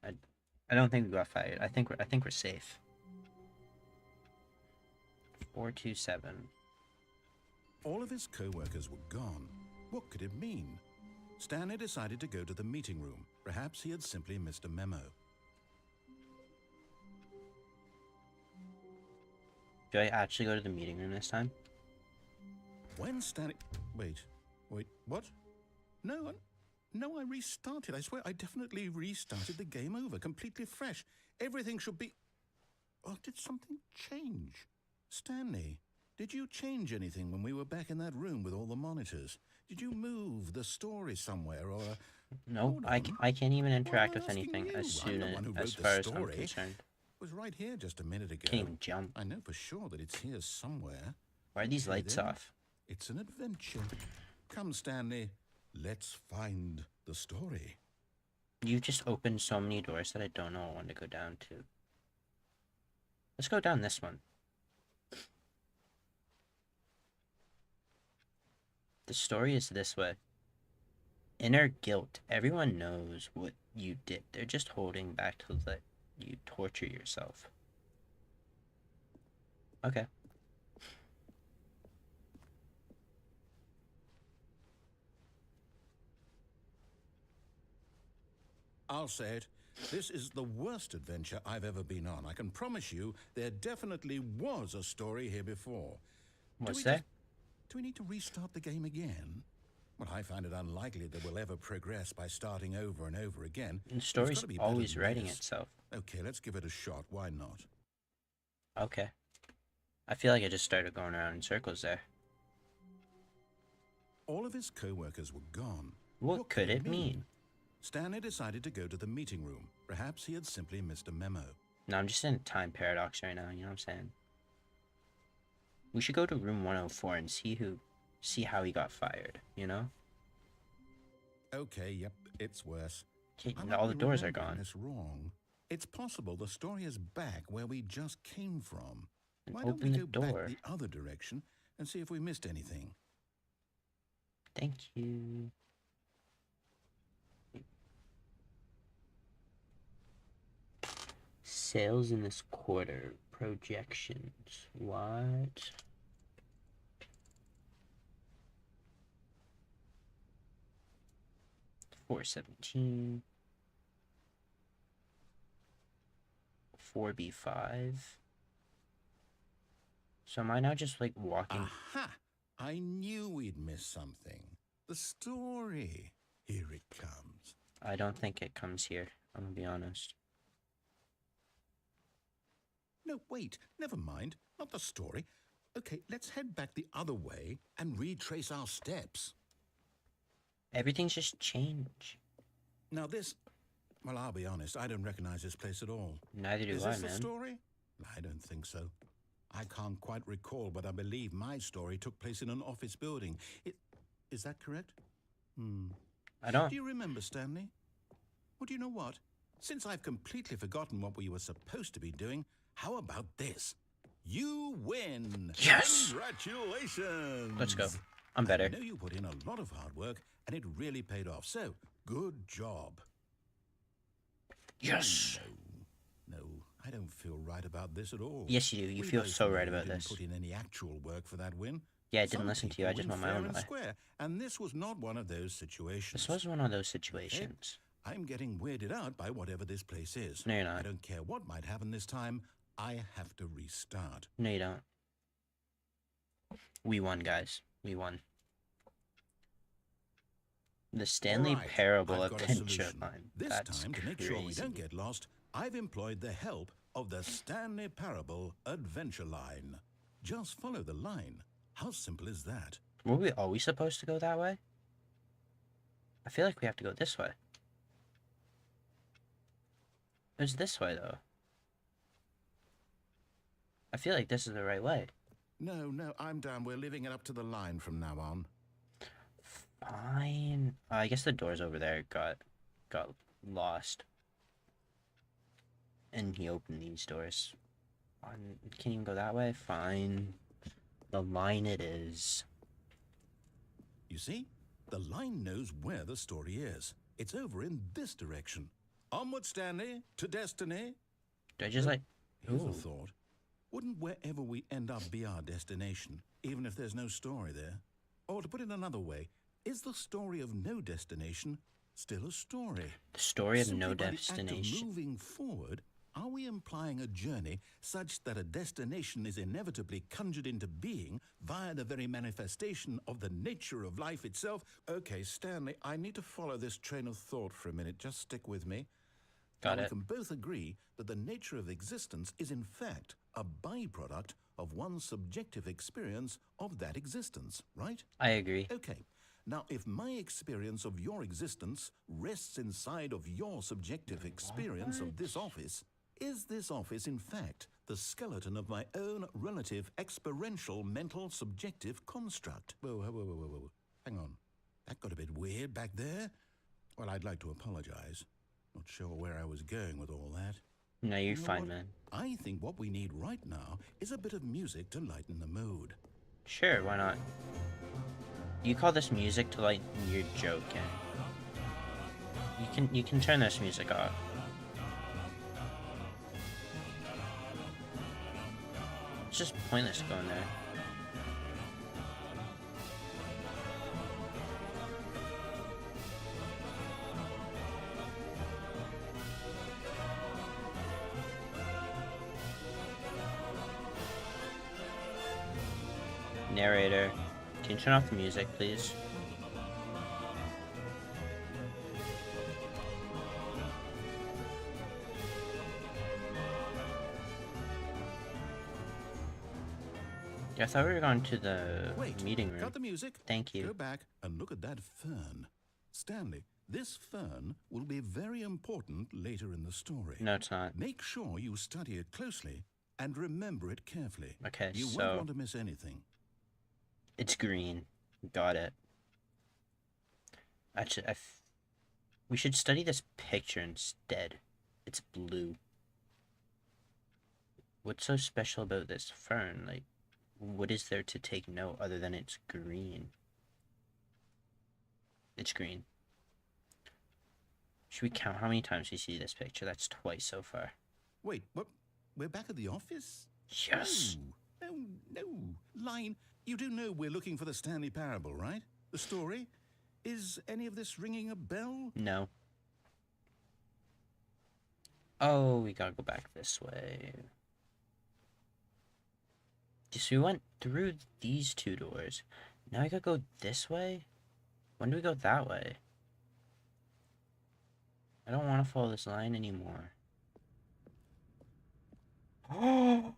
I don't think we got fired. I think we're safe. 427. All of his co-workers were gone. What could it mean? Stanley decided to go to the meeting room. Perhaps he had simply missed a memo. Do I actually go to the meeting room this time? When Stanley... Wait, what? No, I restarted. I swear, I definitely restarted the game over, completely fresh. Everything should be... Oh, did something change? Stanley, did you change anything when we were back in that room with all the monitors? Did you move the story somewhere, or... Nope, Hold I on. can't even interact I'm with asking anything you. as I'm soon the one who as wrote the far as I'm story. concerned. It was right here just a minute ago. Can't even jump. I know for sure that it's here somewhere. Why are these Okay, lights then. off? It's an adventure. Come, Stanley. Let's find the story. You just opened so many doors that I don't know what one to go down to. Let's go down this one. The story is this way. Inner guilt. Everyone knows what you did. They're just holding back to let you torture yourself. Okay. I'll say it. This is the worst adventure I've ever been on. I can promise you there definitely was a story here before. What's that? Do we need to restart the game again? Well, I find it unlikely that we'll ever progress by starting over and over again. The It's story's gotta be better always than writing this. itself. Okay, let's give it a shot. Why not? Okay. I feel like I just started going around in circles there. All of his co-workers were gone. What could it mean? Stanley decided to go to the meeting room. Perhaps he had simply missed a memo. No, I'm just in a time paradox right now, you know what I'm saying? We should go to room 104 and see how he got fired, you know? Okay, yep, it's worse. Okay, I might all the be doors are remembering gone. this wrong. It's possible the story is back where we just came from. And Why don't we open the go back door. the other direction and see if we missed anything? Thank you. Sales in this quarter. Projections. What? $417. 4B5. So am I now just like walking? Aha! I knew we'd miss something. The story. Here it comes. I don't think it comes here. I'm gonna be honest. No, wait, never mind. Not the story. Okay, let's head back the other way and retrace our steps. Everything's just changed. Now this, well, I'll be honest, I don't recognize this place at all. Neither do Is I, this the man. story? I don't think so. I can't quite recall, but I believe my story took place in an office building. Is that correct? I don't. Do you remember, Stanley? Well, do you know what? Since I've completely forgotten what we were supposed to be doing, how about this? You win! Yes! Congratulations! Let's go. I'm better. I know you put in a lot of hard work, and it really paid off. So, good job. Yes! No, I don't feel right about this at all. Yes, you do. You We feel both so know right you about didn't this. Put in any actual work for that win. Yeah, I didn't Some listen to you. I just people went my win own fair and way. square, and this was not one of those situations. This was one of those situations. I'm getting weirded out by whatever this place is. No, you're I not. don't care what might happen this time. I have to restart. No, you don't. We won, guys. We won. The Stanley All right, Parable I've got a Adventure solution. Line. This That's time, to make crazy. sure we don't get lost, I've employed the help of the Stanley Parable Adventure Line. Just follow the line. How simple is that? Were we always supposed to go that way? I feel like we have to go this way. It was this way, though. I feel like this is the right way. No, I'm down. We're leaving it up to the line from now on. Fine. I guess the doors over there got lost. And he opened these doors. Can't even go that way? Fine. The line it is. You see? The line knows where the story is. It's over in this direction. Onward, Stanley, to destiny. Do I just like... Here's a Ooh. thought. Wouldn't wherever we end up be our destination, even if there's no story there? Or to put it another way, is the story of no destination still a story? The story of Simply no by the act of destination. moving forward, are we implying a journey such that a destination is inevitably conjured into being via the very manifestation of the nature of life itself? Okay, Stanley, I need to follow this train of thought for a minute. Just stick with me. Got Now, it. we can both agree that the nature of existence is in fact a byproduct of one's subjective experience of that existence, right? I agree. Okay. Now, if my experience of your existence rests inside of your subjective experience of this office, is this office, in fact, the skeleton of my own relative experiential mental subjective construct? Whoa. Hang on. That got a bit weird back there. Well, I'd like to apologize. Not sure where I was going with all that. No, you're You know fine, what? man. I think what we need right now is a bit of music to lighten the mood. Sure, why not? You call this music to lighten your joking. You can turn this music off. It's just pointless going there. Narrator, can you turn off the music, please? Yeah, I thought we were going to the Wait, meeting room. got the music? Thank you. Go back and look at that fern. Stanley, This fern will be very important later in the story. No, it's not. Make sure you study it closely and remember it carefully. Okay, You so won't want to miss anything. it's green. Got it. Actually, we should study this picture instead. It's blue. What's so special about this fern? Like, what is there to take note other than it's green? It's green. Should we count how many times we see this picture? That's twice so far. Wait, what? We're back at the office? Yes! No, no, no. Line, you do know we're looking for the Stanley Parable, right? The story? Is any of this ringing a bell? No. Oh, we gotta go back this way. So we went through these two doors. Now I gotta go this way? When do we go that way? I don't want to follow this line anymore. Oh,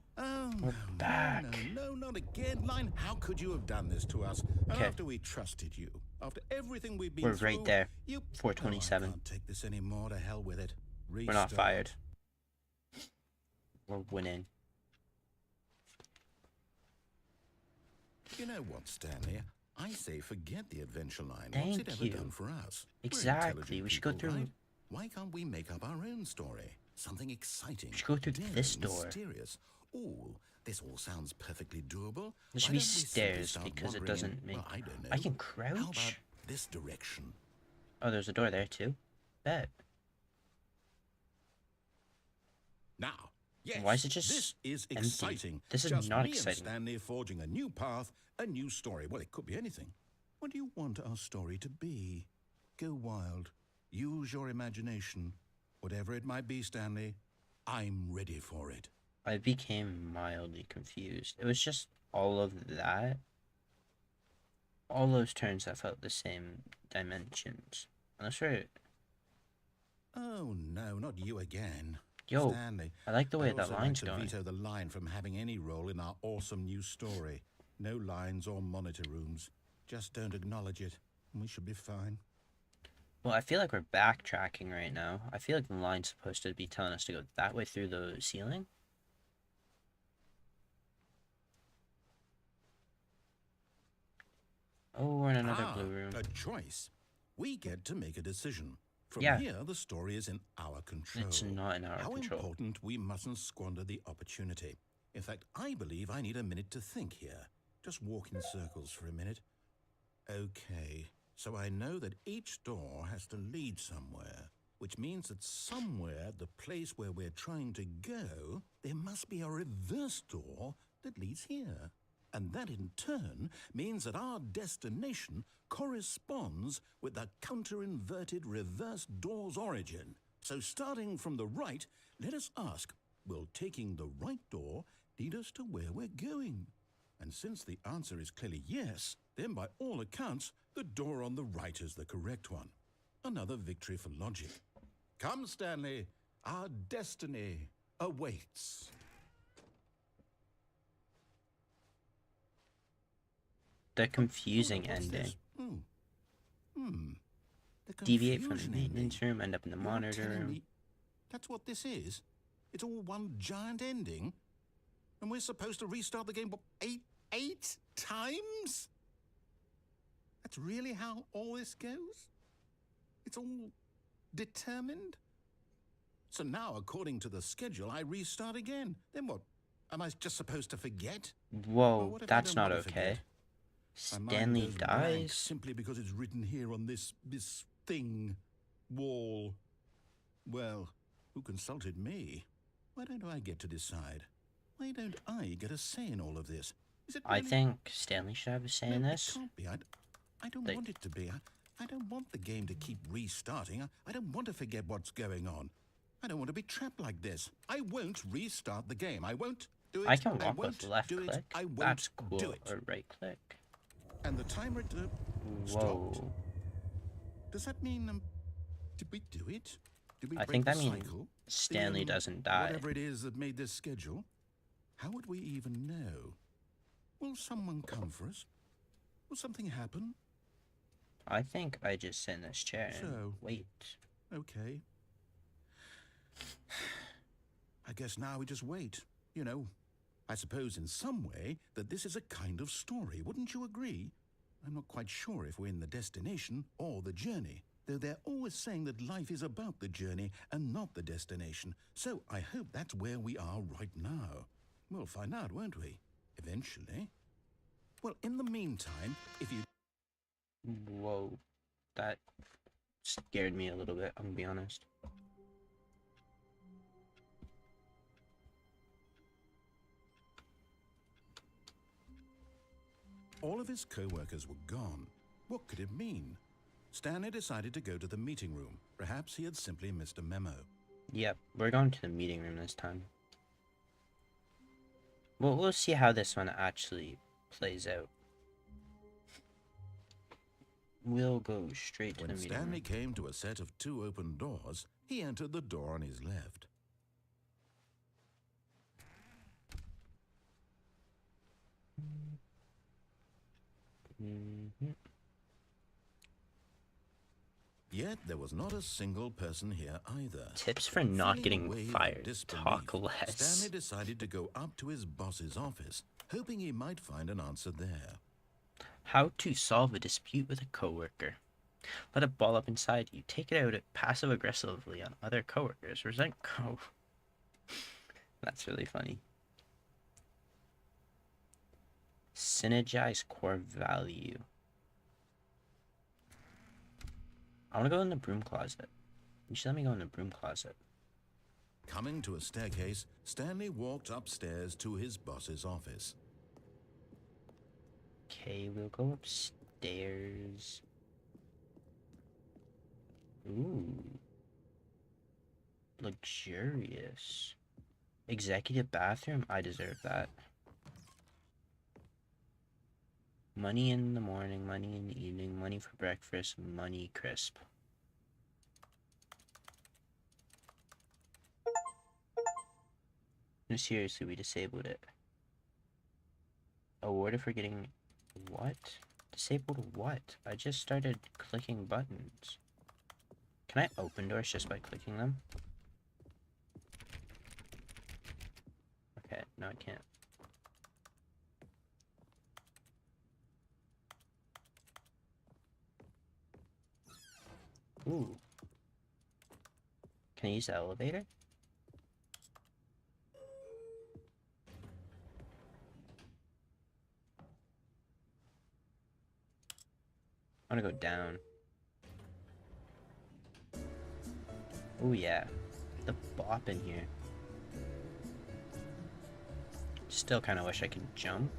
we're back. No, not again. Line, how could you have done this to us? Okay. After we trusted you, after everything we've been We're through, right there. you... 427. I can't take this anymore. To hell with it. We're not fired. We're winning. You know what, Stanley? I say forget the adventure line. Thank What's it ever you. done for us? We're Exactly. intelligent We should go people, through. right? Why can't we make up our own story? Something exciting. We should go through daring, this door. Mysterious. Oh, this all sounds perfectly doable. There should Why be don't we simply stairs start because it wandering doesn't in- make. Well, I don't know. I can How about crouch. this direction? Oh, there's a door there too. Bet. Now, yes. Why is it just This is empty? exciting. This is just not me exciting. And Stanley forging a new path, a new story. Well, it could be anything. What do you want our story to be? Go wild. Use your imagination. Whatever it might be, Stanley, I'm ready for it. I became mildly confused. It was just all of that. All those turns that felt the same dimensions. Unless we're... Oh no, not you again. Yo, Stanley, I like the way I'd that also like line's to going. veto the line from having any role in our awesome new story. No lines or monitor rooms. Just don't acknowledge it, and we should be fine. Well, I feel like we're backtracking right now. I feel like the line's supposed to be telling us to go that way through the ceiling. Oh, we're in another blue room. A choice. We get to make a decision. From Yeah. here, the story is in our control. It's not in our How control. important we mustn't squander the opportunity. In fact, I believe I need a minute to think here. Just walk in circles for a minute. Okay, so I know that each door has to lead somewhere, which means that somewhere, the place where we're trying to go, there must be a reverse door that leads here. And that in turn means that our destination corresponds with the counter-inverted reverse door's origin. So starting from the right, let us ask, will taking the right door lead us to where we're going? And since the answer is clearly yes, then by all accounts, the door on the right is the correct one. Another victory for logic. Come, Stanley, our destiny awaits. The confusing What's ending. this? The Deviate from the confusion maintenance ending. room, end up in the You're monitor telling room. me that's what this is? It's all one giant ending? And we're supposed to restart the game, what, eight times? That's really how all this goes? It's all determined? So now, according to the schedule, I restart again. Then what? Am I just supposed to forget? Well, Whoa, what if I that's don't not wanna okay. forget? My mind Stanley goes blank dies. simply because it's written here on this thing, wall. Well, who consulted me? Why don't I get to decide? Why don't I get a say in all of this? Is it I really? think Stanley should have a say in No, this. It can't be. I don't Like- want it to be. I don't want the game to keep restarting. I don't want to forget what's going on. I don't want to be trapped like this. I won't restart the game. I won't do it. I can walk won't with left do it. click. I won't That's cool. do it. Or right click. And the timer stopped. Whoa. Does that mean did we do it? Did we I break think the that means cycle? Stanley The, doesn't die. Whatever it is that made this schedule. How would we even know? Will someone come for us? Will something happen? I think I just sit in this chair and So- wait. Okay. I guess now we just wait. You know, I suppose in some way that this is a kind of story, wouldn't you agree? I'm not quite sure if we're in the destination or the journey, though they're always saying that life is about the journey and not the destination. So I hope that's where we are right now. We'll find out, won't we? Eventually. Well, in the meantime, if you... Whoa, that scared me a little bit, I'm gonna be honest. All of his co-workers were gone. What could it mean? Stanley decided to go to the meeting room. Perhaps he had simply missed a memo. Yep, we're going to the meeting room this time. Well, we'll see how this one actually plays out. We'll go straight to the When meeting Stanley room. came to a set of 2 open doors, he entered the door on his left. Mhm. Yet there was not a single person here either. Tips for not Feeling a getting wave of fired. disbelief, Talk less. Stanley decided to go up to his boss's office, hoping he might find an answer there. How to solve a dispute with a coworker. Let it ball up inside you. Take it out passive aggressively on other coworkers. Resent That's really funny. Synergize core value. I want to go in the broom closet. You should let me go in the broom closet. Coming to a staircase, Stanley walked upstairs to his boss's office. Okay, we'll go upstairs. Ooh. Luxurious. Executive bathroom? I deserve that. Money in the morning, money in the evening, money for breakfast, money crisp. No, seriously, we disabled it. Awarded for getting... What? Disabled what? I just started clicking buttons. Can I open doors just by clicking them? Okay, no I can't. Ooh. Can I use the elevator? I wanna go down. Oh yeah, the bop in here. Still kind of wish I could jump.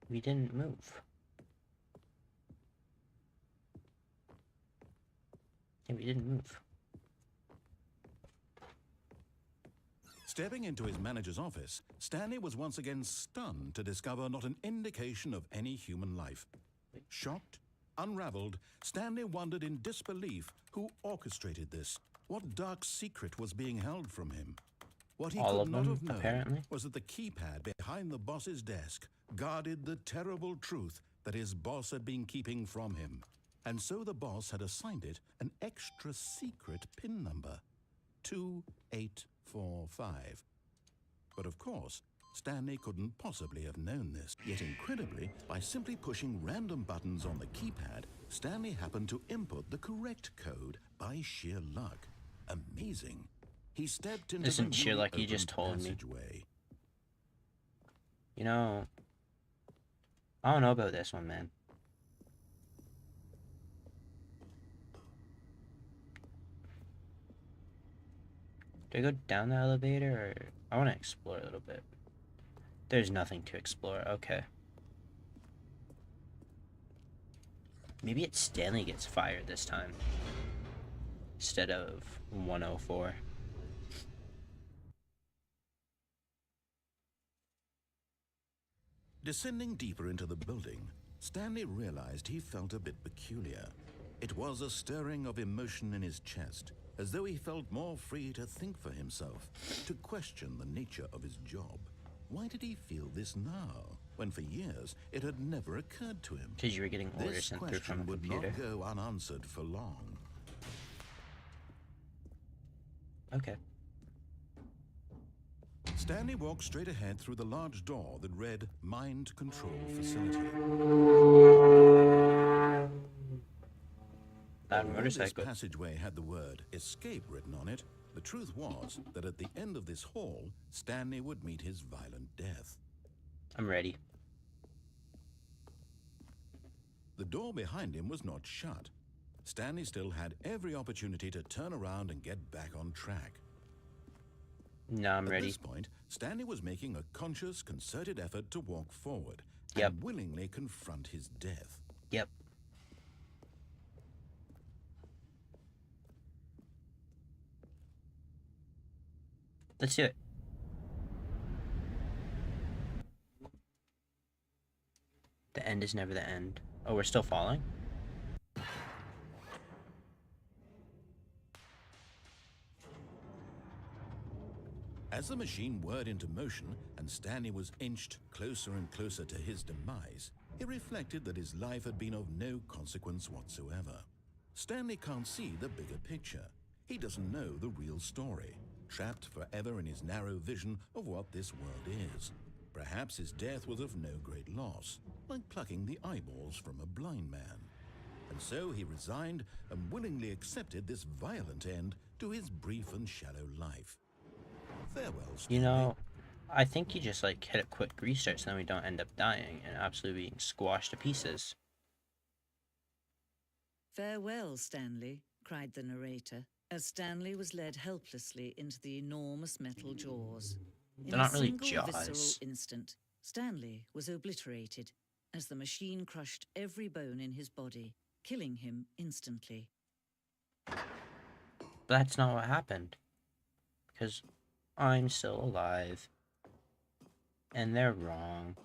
We didn't move. Yeah, we didn't move. Stepping into his manager's office, Stanley was once again stunned to discover not an indication of any human life. Shocked, unraveled, Stanley wondered in disbelief who orchestrated this. What dark secret was being held from him? What he All could of not them, have known apparently. was that the keypad behind the boss's desk guarded the terrible truth that his boss had been keeping from him. And so the boss had assigned it an extra secret PIN number, 2845. But of course, Stanley couldn't possibly have known this. Yet incredibly, by simply pushing random buttons on the keypad, Stanley happened to input the correct code by sheer luck. Amazing. He stepped into Isn't the sheer newly luck, you just opened told me. passageway. You know, I don't know about this one, man. Do I go down the elevator, or I want to explore a little bit? There's nothing to explore. Okay. Maybe it's Stanley gets fired this time instead of 104. Descending deeper into the building, Stanley realized he felt a bit peculiar. It was a stirring of emotion in his chest, as though he felt more free to think for himself, to question the nature of his job. Why did he feel this now, when for years it had never occurred to him? Because you were getting orders This sent through from question a would computer. not go unanswered for long. Okay. Stanley walked straight ahead through the large door that read Mind Control Facility. That Although motorcycle. this passageway had the word escape written on it, the truth was that at the end of this hall, Stanley would meet his violent death. I'm ready. The door behind him was not shut. Stanley still had every opportunity to turn around and get back on track. No, I'm At ready. this point, Stanley was making a conscious, concerted effort to walk forward Yep. and willingly confront his death. Yep. Let's do it. The end is never the end. Oh, we're still falling? As the machine whirred into motion and Stanley was inched closer and closer to his demise, he reflected that his life had been of no consequence whatsoever. Stanley can't see the bigger picture. He doesn't know the real story, trapped forever in his narrow vision of what this world is. Perhaps his death was of no great loss, like plucking the eyeballs from a blind man. And so he resigned and willingly accepted this violent end to his brief and shallow life. Farewell, Stanley. You know, I think you just like hit a quick restart so then we don't end up dying and absolutely being squashed to pieces. "Farewell, Stanley," cried the narrator, as Stanley was led helplessly into the enormous metal jaws. In They're not a really single jaws. visceral instant, Stanley was obliterated as the machine crushed every bone in his body, killing him instantly. But that's not what happened. Because I'm still alive. And they're wrong.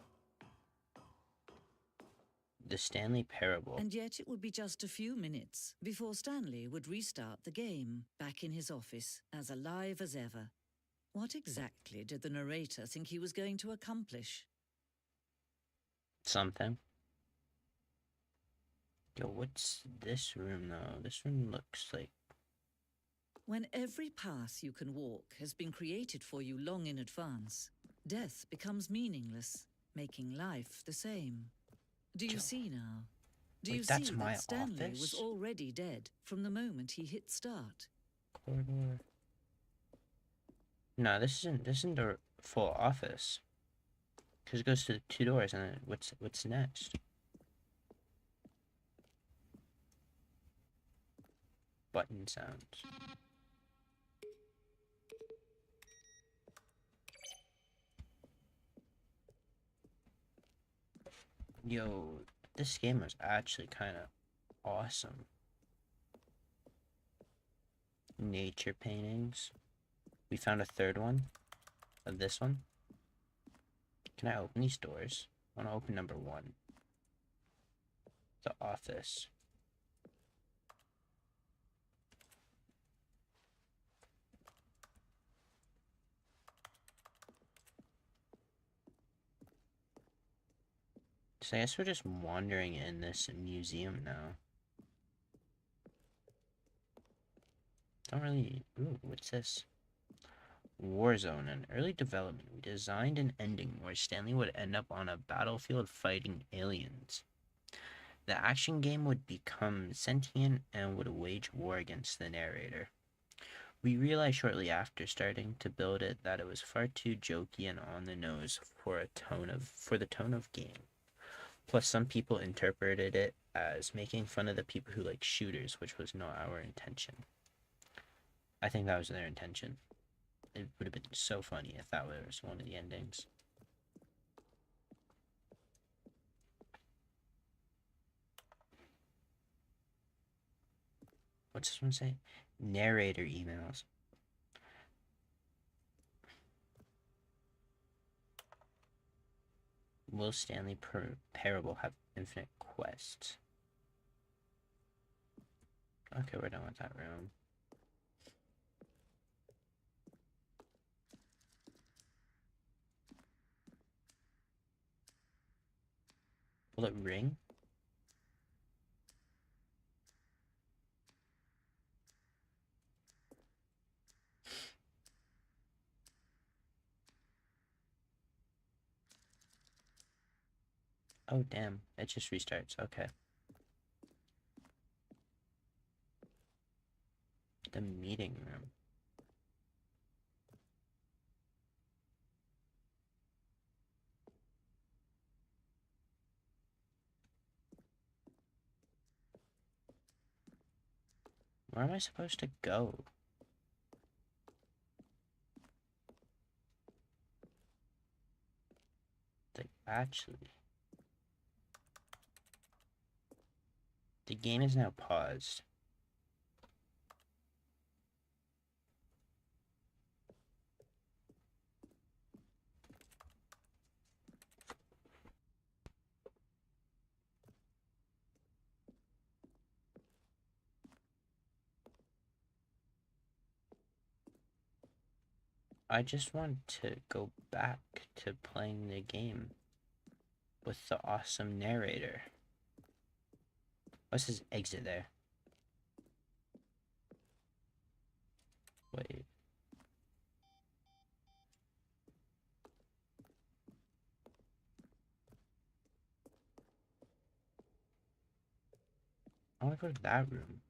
The Stanley Parable. And yet it would be just a few minutes before Stanley would restart the game, back in his office, as alive as ever. What exactly did the narrator think he was going to accomplish? Something. Yo, what's this room though? This room looks like... When every path you can walk has been created for you long in advance, death becomes meaningless, making life the same. Do you see now? Do Wait, you that's see my that Stanley office? was already dead from the moment he hit start? Corridor. No, this isn't a full office. Because it goes to the two doors and then what's next? Button sounds. Yo, this game was actually kind of awesome. Nature paintings. We found a third one of this one. Can I open these doors? I want to open number 1. The office. So I guess we're just wandering in this museum now. Don't really... Ooh, what's this? Warzone, an early development. We designed an ending where Stanley would end up on a battlefield fighting aliens. The action game would become sentient and would wage war against the narrator. We realized shortly after starting to build it that it was far too jokey and on the nose for the tone of game. Plus, some people interpreted it as making fun of the people who like shooters, which was not our intention. I think that was their intention. It would have been so funny if that was one of the endings. What's this one say? Narrator emails. Will Stanley Parable have infinite quests? Okay, we're done with that room. Will it ring? Oh, damn. It just restarts. Okay. The meeting room. Where am I supposed to go? Like, actually. The game is now paused. I just want to go back to playing the game with the awesome narrator. What's his exit there? Wait. I want to go to that room.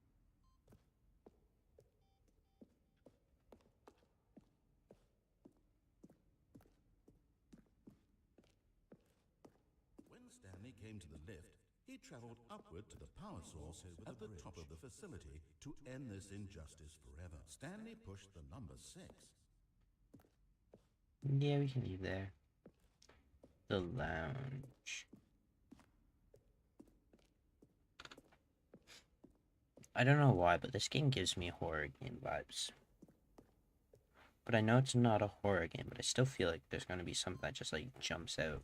When Stanley came to the lift, he traveled upward to the power source at the top of the facility to end this injustice forever. Stanley pushed the number 6. Yeah, we can leave there. The lounge. I don't know why, but this game gives me horror game vibes. But I know it's not a horror game, but I still feel like there's going to be something that just, like, jumps out.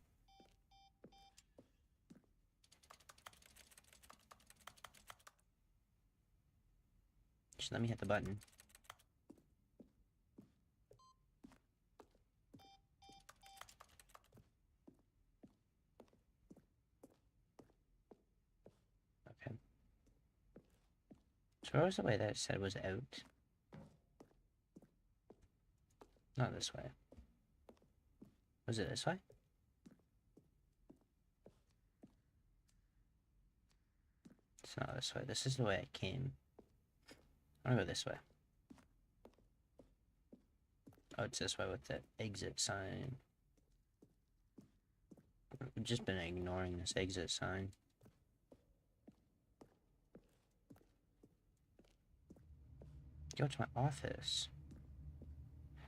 Just let me hit the button. Okay. So what was the way that it said was out? Not this way. Was it this way? It's not this way. This is the way I came. I'm gonna go this way. Oh, it's this way with the exit sign. I've just been ignoring this exit sign. Go to my office.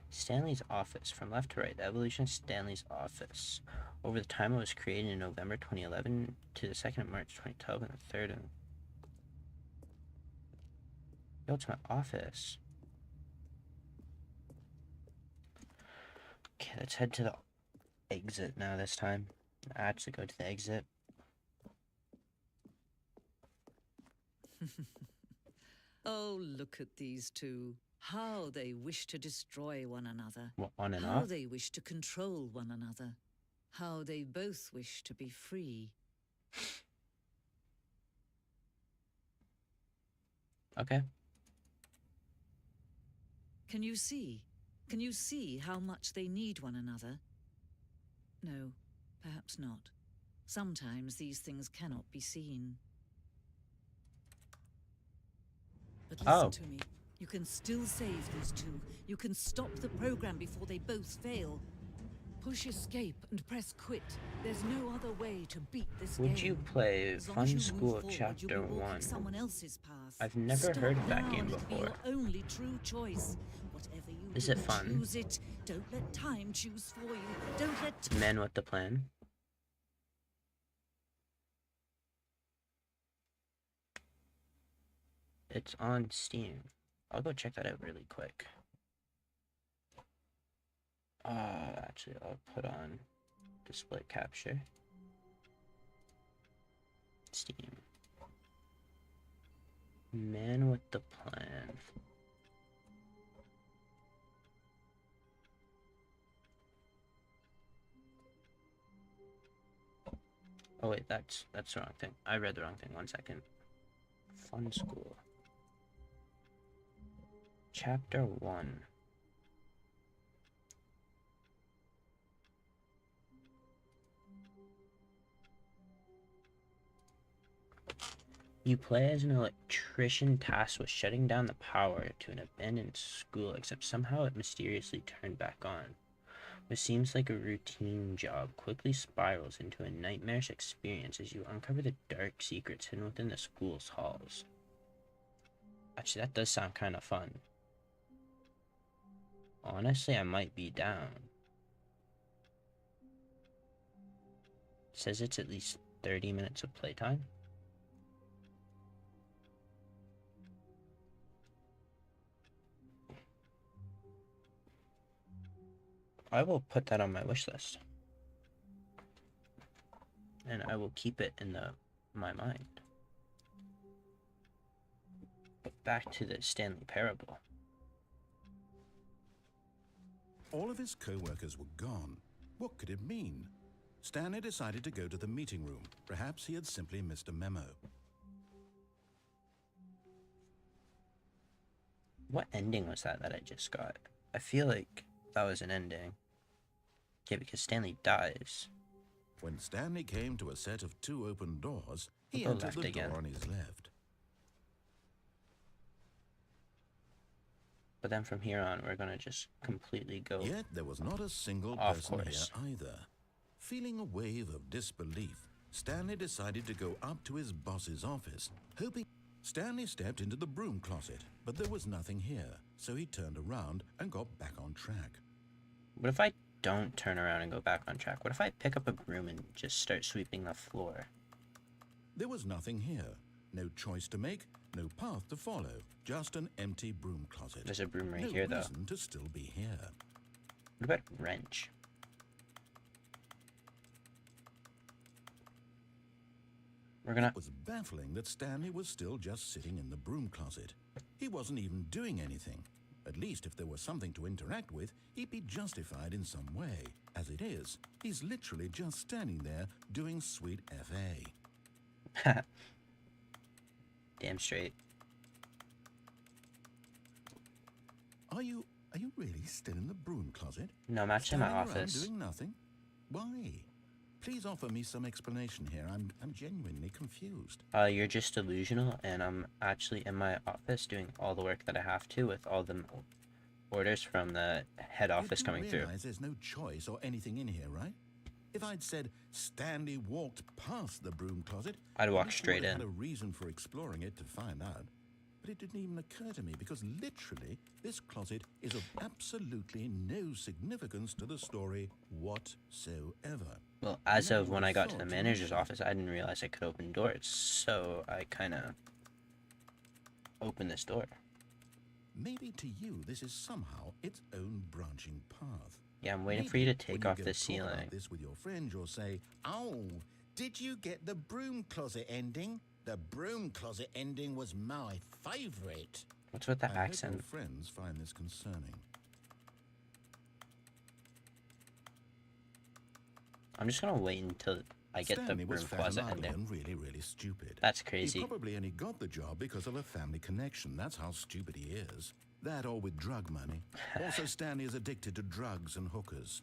Stanley's office. From left to right, the evolution of Stanley's office. Over the time it was created in November 2011 to the 2nd of March 2012 and the 3rd of... Go to my office. Okay, let's head to the exit now this time. Actually go to the exit. Oh, look at these two. How they wish to destroy one another. What, on and How off? they wish to control one another. How they both wish to be free. Okay. Can you see? Can you see how much they need one another? No, perhaps not. Sometimes these things cannot be seen. But listen to me. You can still save these two. You can stop the program before they both fail. Push escape and press quit. There's no other way to beat this game. Would you play As long Fun as you move School forward, Chapter you'll be walking 1? someone else's path. I've never Stop heard of that now game and it'll be before. your only true choice. Whatever you Is do, it fun? choose it. Don't let time choose for you. Don't let Men with the Plan. It's on Steam. I'll go check that out really quick. Actually, I'll put on display capture. Steam. Man with the plan. Oh wait, that's the wrong thing. I read the wrong thing. 1 second. Fun School. Chapter 1. You play as an electrician tasked with shutting down the power to an abandoned school, except somehow it mysteriously turned back on. What seems like a routine job quickly spirals into a nightmarish experience as you uncover the dark secrets hidden within the school's halls. Actually, that does sound kind of fun. Honestly, I might be down. It says it's at least 30 minutes of playtime. I will put that on my wish list. And I will keep it in my mind. But back to the Stanley Parable. All of his co-workers were gone. What could it mean? Stanley decided to go to the meeting room. Perhaps he had simply missed a memo. What ending was that I just got? I feel like that was an ending. Yeah, because Stanley dies. When Stanley came to a set of 2 open doors, he We'll go entered left the again. door on his left. But then from here on, we're gonna just completely go. Yet there was not a single Of person course. here either. Feeling a wave of disbelief, Stanley decided to go up to his boss's office, hoping... Stanley stepped into the broom closet, but there was nothing here, so he turned around and got back on track. What if I don't turn around and go back on track? What if I pick up a broom and just start sweeping the floor? There was nothing here. No choice to make, no path to follow, just an empty broom closet. There's a broom right No here, though. reason to still be here. What about wrench? We're gonna... It was baffling that Stanley was still just sitting in the broom closet. He wasn't even doing anything. At least if there was something to interact with, he'd be justified in some way. As it is, he's literally just standing there doing sweet FA. Damn straight. Are you really still in the broom closet? No, I'm actually in my Standing around office. doing nothing? Why? Please offer me some explanation here. I'm genuinely confused. You're just delusional, and I'm actually in my office doing all the work that I have to with all the orders from the head office You do coming through. realize there's no choice or anything in here, right? If I'd said Stanley walked past the broom closet, I'd walk at least you straight would have in. had a reason for exploring it to find out. But it didn't even occur to me because literally this closet is of absolutely no significance to the story whatsoever. Well, as Never of when would've I got to thought the to manager's mention. office, I didn't realize I could open doors, so I kind of opened this door. Maybe to you this is somehow its own branching path. Yeah, I'm waiting for you to Maybe when take you off go the talk about ceiling. this with your friend, you'll say, "Oh, did you get the broom closet ending? The broom closet ending was my favorite." What's with the I hope your accent? friends find this concerning. I'm just gonna wait until I get Stanley the was broom fat closet and ugly ending. and really, really stupid. That's He crazy. probably only got the job because of a family connection. That's how stupid he is. That or with drug money. Also, Stanley is addicted to drugs and hookers.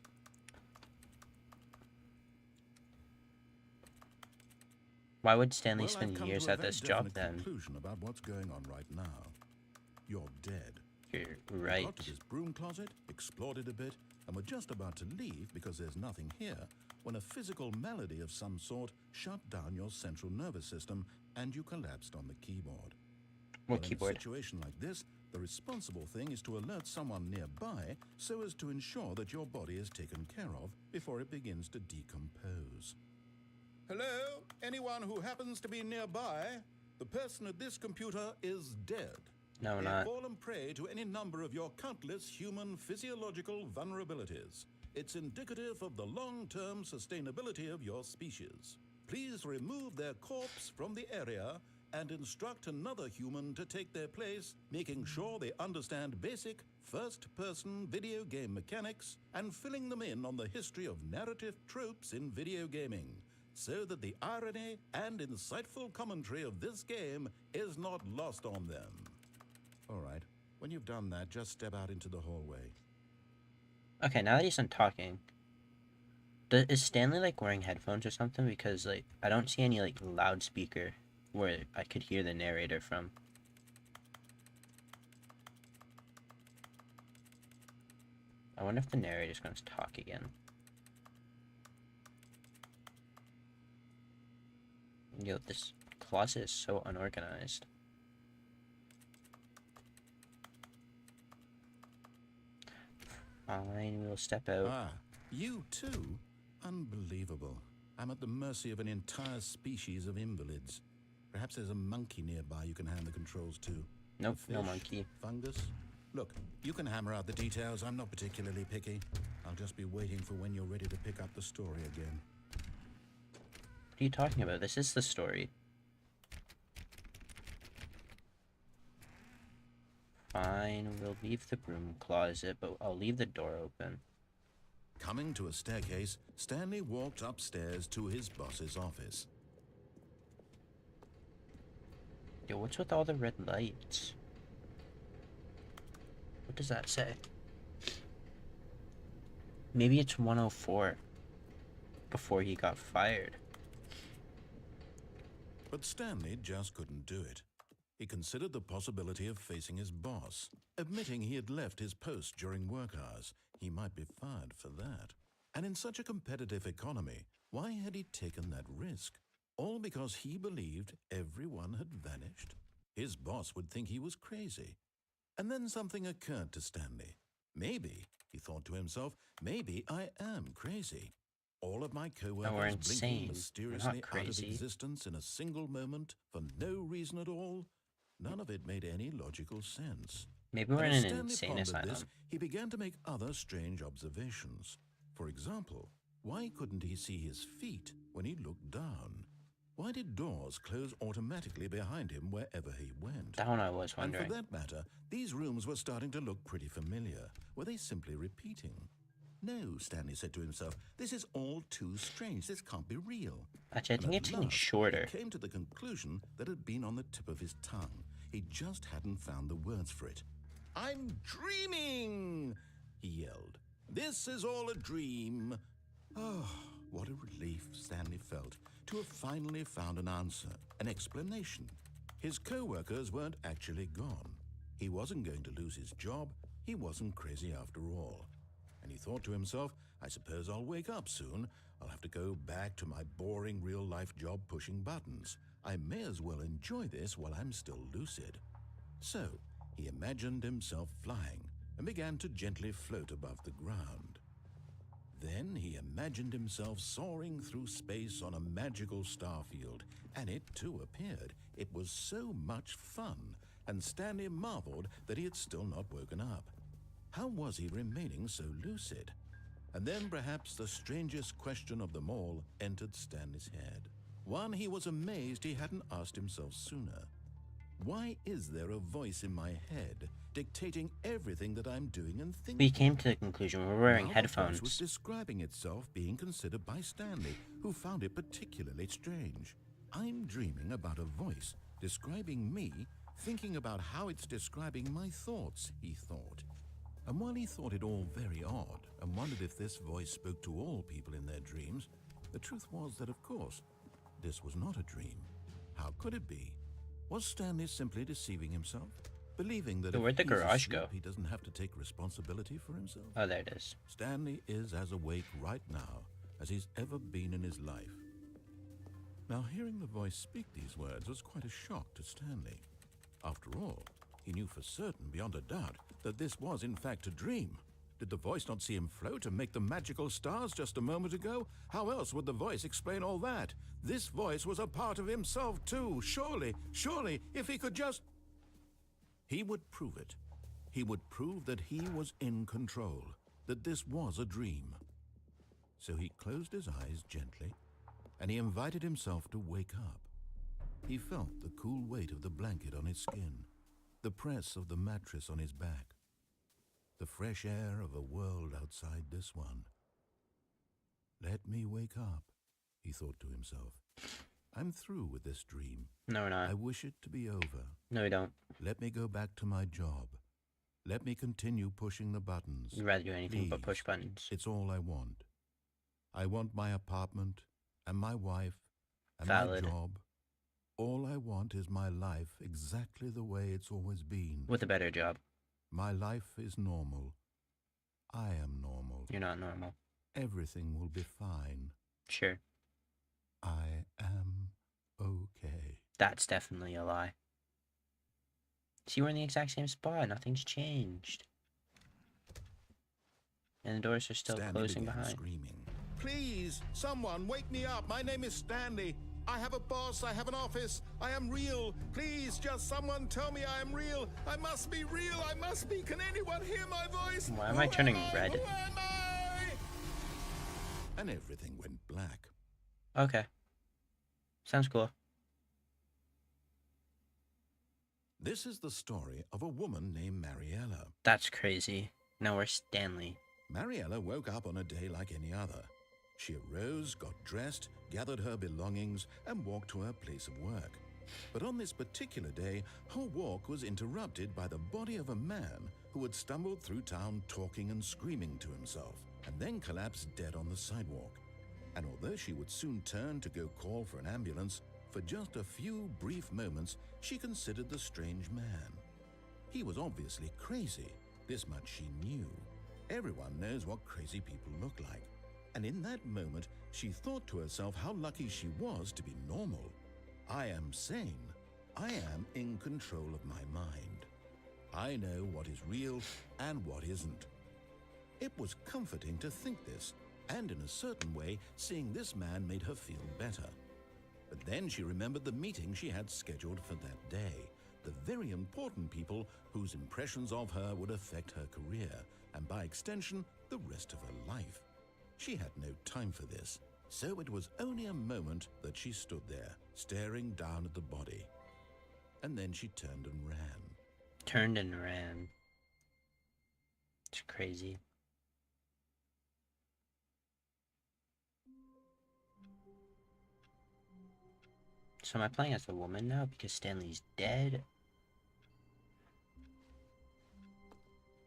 Why would Stanley Well, I've spend come years to a at very this job definite then? conclusion about what's going on right now. You're dead. You're We right. got to this broom closet, explored it a bit, and we're just about to leave because there's nothing here when a physical malady of some sort shut down your central nervous system and you collapsed on the keyboard. What Well, keyboard? In a situation like this, the responsible thing is to alert someone nearby so as to ensure that your body is taken care of before it begins to decompose. Hello? Anyone who happens to be nearby? The person at this computer is dead. No, we're They have not. fallen prey to any number of your countless human physiological vulnerabilities. It's indicative of the long-term sustainability of your species. please remove their corpse from the area and instruct another human to take their place, making sure they understand basic first-person video game mechanics and filling them in on the history of narrative tropes in video gaming, so that the irony and insightful commentary of this game is not lost on them. All right, when you've done that, just step out into the hallway. Okay, now that he's done talking, is Stanley like wearing headphones or something? Because like I don't see any like loudspeaker where I could hear the narrator from. I wonder if the narrator's going to talk again. Yo, this closet is so unorganized. Fine, we'll step out. Ah, you too? Unbelievable. I'm at the mercy of an entire species of invalids. Perhaps there's a monkey nearby you can hand the controls to. Nope, A no fish, monkey. Fungus? Look, you can hammer out the details. I'm not particularly picky. I'll just be waiting for when you're ready to pick up the story again. What are you talking about? This is the story. Fine, we'll leave the broom closet, but I'll leave the door open. Coming to a staircase, Stanley walked upstairs to his boss's office. Yo, what's with all the red lights? What does that say? Maybe it's 104. Before he got fired. But Stanley just couldn't do it. He considered the possibility of facing his boss. Admitting he had left his post during work hours, he might be fired for that. And in such a competitive economy, why had he taken that risk? All because he believed everyone had vanished? His boss would think he was crazy. And then something occurred to Stanley. Maybe, he thought to himself, maybe I am crazy. All of my co-workers insane. blinking We're not mysteriously out of crazy. existence in a single moment for no reason at all. None of it made any logical sense. Maybe we're And in as an Stanley insane pondered asylum. this, he began to make other strange observations. For example, why couldn't he see his feet when he looked down? Why did doors close automatically behind him wherever he went? That one I was And wondering. for that matter, these rooms were starting to look pretty familiar. Were they simply repeating? No, Stanley said to himself, this is all too strange. This can't be real. Actually, I And think at it's getting last, shorter. He came to the conclusion that had been on the tip of his tongue. He just hadn't found the words for it. I'm dreaming, he yelled. This is all a dream. Oh, what a relief Stanley felt to have finally found an answer, an explanation. His co-workers weren't actually gone. He wasn't going to lose his job. He wasn't crazy after all. And he thought to himself, I suppose I'll wake up soon. I'll have to go back to my boring real-life job pushing buttons. I may as well enjoy this while I'm still lucid. So, he imagined himself flying and began to gently float above the ground. Then he imagined himself soaring through space on a magical starfield, and it too appeared. It was so much fun, and Stanley marveled that he had still not woken up. How was he remaining so lucid? And then perhaps the strangest question of them all entered Stanley's head. One he was amazed he hadn't asked himself sooner. Why is there a voice in my head dictating everything that I'm doing and thinking? We came to the conclusion we're wearing Now the voice headphones. was describing itself being considered by Stanley, who found it particularly strange. I'm dreaming about a voice describing me, thinking about how it's describing my thoughts, he thought. And while he thought it all very odd and wondered if this voice spoke to all people in their dreams, the truth was that, of course, this was not a dream. How could it be? Was Stanley simply deceiving himself, believing that So if where'd the he's garage asleep, go? he doesn't have to take responsibility for himself? Oh, there it is. Stanley is as awake right now as he's ever been in his life. Now, hearing the voice speak these words was quite a shock to Stanley. After all, he knew for certain, beyond a doubt, that this was in fact a dream. Did the voice not see him float and make the magical stars just a moment ago? How else would the voice explain all that? This voice was a part of himself too. Surely, if he could just... He would prove it. He would prove that he was in control, that this was a dream. So he closed his eyes gently and he invited himself to wake up. He felt the cool weight of the blanket on his skin, the press of the mattress on his back, the fresh air of a world outside this one. Let me wake up, he thought to himself. I'm through with this dream. No, we're not. I wish it to be over. No, we don't. Let me go back to my job. Let me continue pushing the buttons. You'd rather do anything but Please. push buttons. It's all I want. I want my apartment and my wife and Valid. my job. All I want is my life exactly the way it's always been. With a better job. My life is normal. I am normal. You're not normal. Everything will be fine. Sure. I am okay. That's definitely a lie. See, we're in the exact same spot. Nothing's changed. And the doors are still Stanley closing began behind. screaming. Please, someone wake me up. My name is Stanley. I have a boss. I have an office. I am real. Please, just someone tell me I am real. I must be real. I must be. Can anyone hear my voice? Why am I turning red? Who am I? And everything went black. Okay. Sounds cool. This is the story of a woman named Mariella. That's crazy. Now we're Stanley. Mariella woke up on a day like any other. She arose, got dressed, gathered her belongings, and walked to her place of work. But on this particular day, her walk was interrupted by the body of a man who had stumbled through town talking and screaming to himself, and then collapsed dead on the sidewalk. And although she would soon turn to go call for an ambulance, for just a few brief moments, she considered the strange man. He was obviously crazy. This much she knew. Everyone knows what crazy people look like. And in that moment, she thought to herself how lucky she was to be normal. I am sane. I am in control of my mind. I know what is real and what isn't. It was comforting to think this, and in a certain way, seeing this man made her feel better. But then she remembered the meeting she had scheduled for that day, the very important people whose impressions of her would affect her career, and by extension, the rest of her life. She had no time for this, so it was only a moment that she stood there, staring down at the body. And then she turned and ran. Turned and ran. It's crazy. So am I playing as a woman now because Stanley's dead?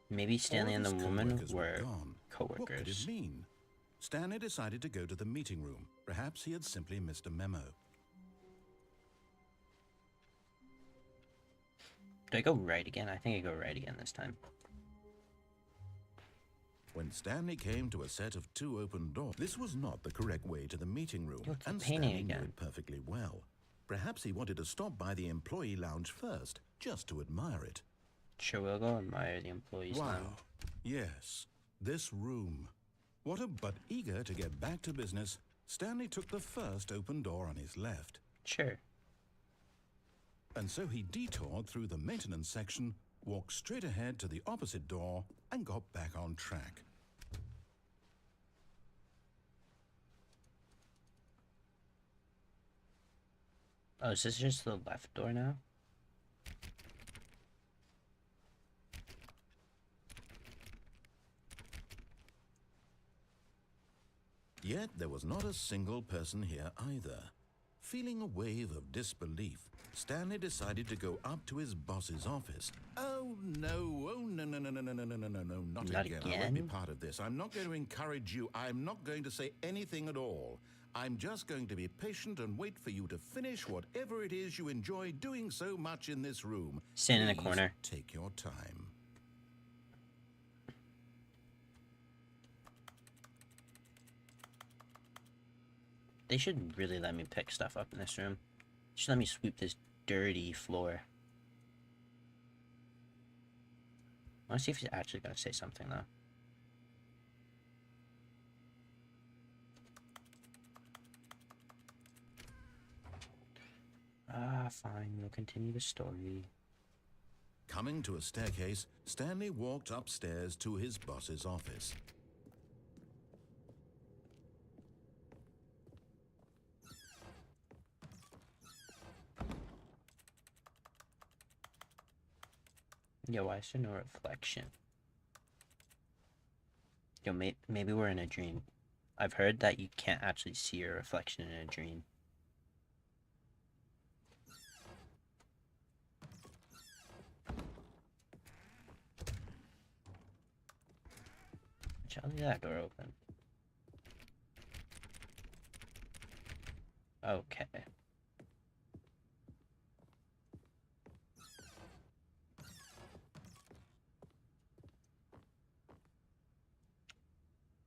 Maybe Stanley and the woman were gone. co-workers. What could it mean? Stanley decided to go to the meeting room. Perhaps he had simply missed a memo. Do I go right again? I think I go right again this time. When Stanley came to a set of 2 open doors, this was not the correct way to the meeting room, Yo, it's the and painting Stanley knew again. it perfectly well. Perhaps he wanted to stop by the employee lounge first, just to admire it. Sure, we'll go admire the employees' Wow. lounge. Yes, this room. But eager to get back to business, Stanley took the first open door on his left. Sure. And so he detoured through the maintenance section, walked straight ahead to the opposite door, and got back on track. Oh, is this just the left door now? Yet there was not a single person here either. Feeling a wave of disbelief, Stanley decided to go up to his boss's office. Oh no, not Not again. I won't be again? part of this. I'm not going to encourage you. I'm not going to say anything at all. I'm just going to be patient and wait for you to finish whatever it is you enjoy doing so much in this room. Stand in the Please corner. Take your time. They should really let me pick stuff up in this room. They should let me sweep this dirty floor. I want to see if he's actually going to say something, though. Ah, fine. We'll continue the story. Coming to a staircase, Stanley walked upstairs to his boss's office. Yeah, why is there no reflection? Yo, maybe we're in a dream. I've heard that you can't actually see your reflection in a dream. Shall I leave that door open? Okay.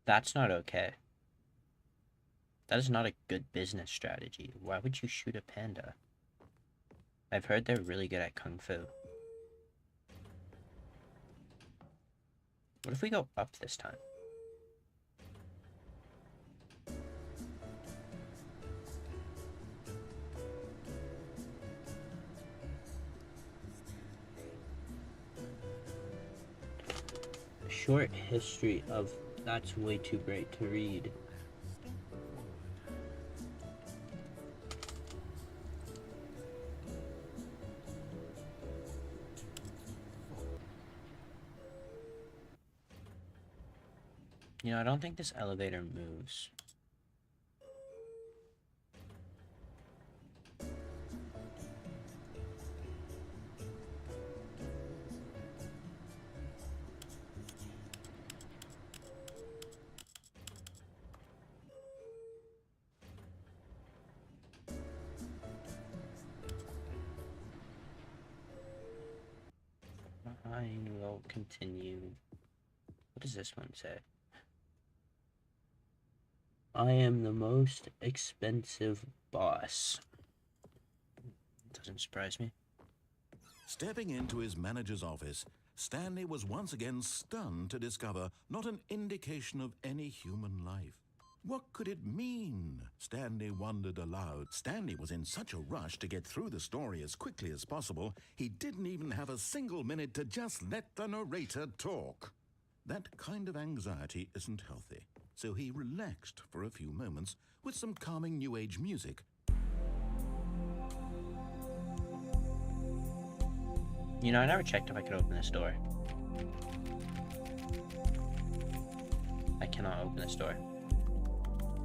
That's not okay. That is not a good business strategy. Why would you shoot a panda? I've heard they're really good at kung fu. What if we go up this time? A short history of That's Way Too Great to Read. You know, I don't think this elevator moves. I will continue. What does this one say? I am the most expensive boss. Doesn't surprise me. Stepping into his manager's office, Stanley was once again stunned to discover not an indication of any human life. What could it mean? Stanley wondered aloud. Stanley was in such a rush to get through the story as quickly as possible, he didn't even have a single minute to just let the narrator talk. That kind of anxiety isn't healthy, so he relaxed for a few moments with some calming New Age music. You know, I never checked if I could open this door. I cannot open this door.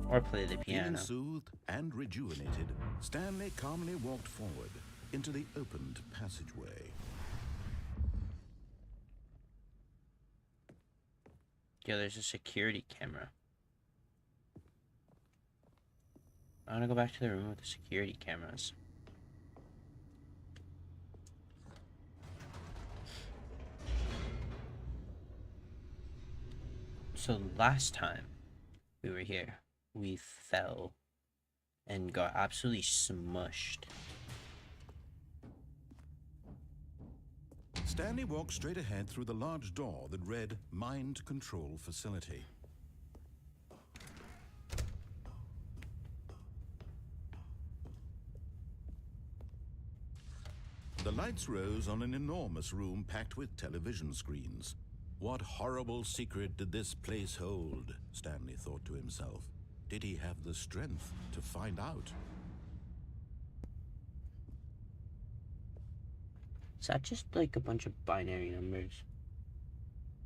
Or play the piano. Feeling soothed and rejuvenated, Stanley calmly walked forward into the opened passageway. Yo, there's a security camera. I want to go back to the room with the security cameras. So last time we were here, we fell and got absolutely smushed. Stanley walked straight ahead through the large door that read Mind Control Facility. The lights rose on an enormous room packed with television screens. What horrible secret did this place hold? Stanley thought to himself. Did he have the strength to find out? Is that just like a bunch of binary numbers?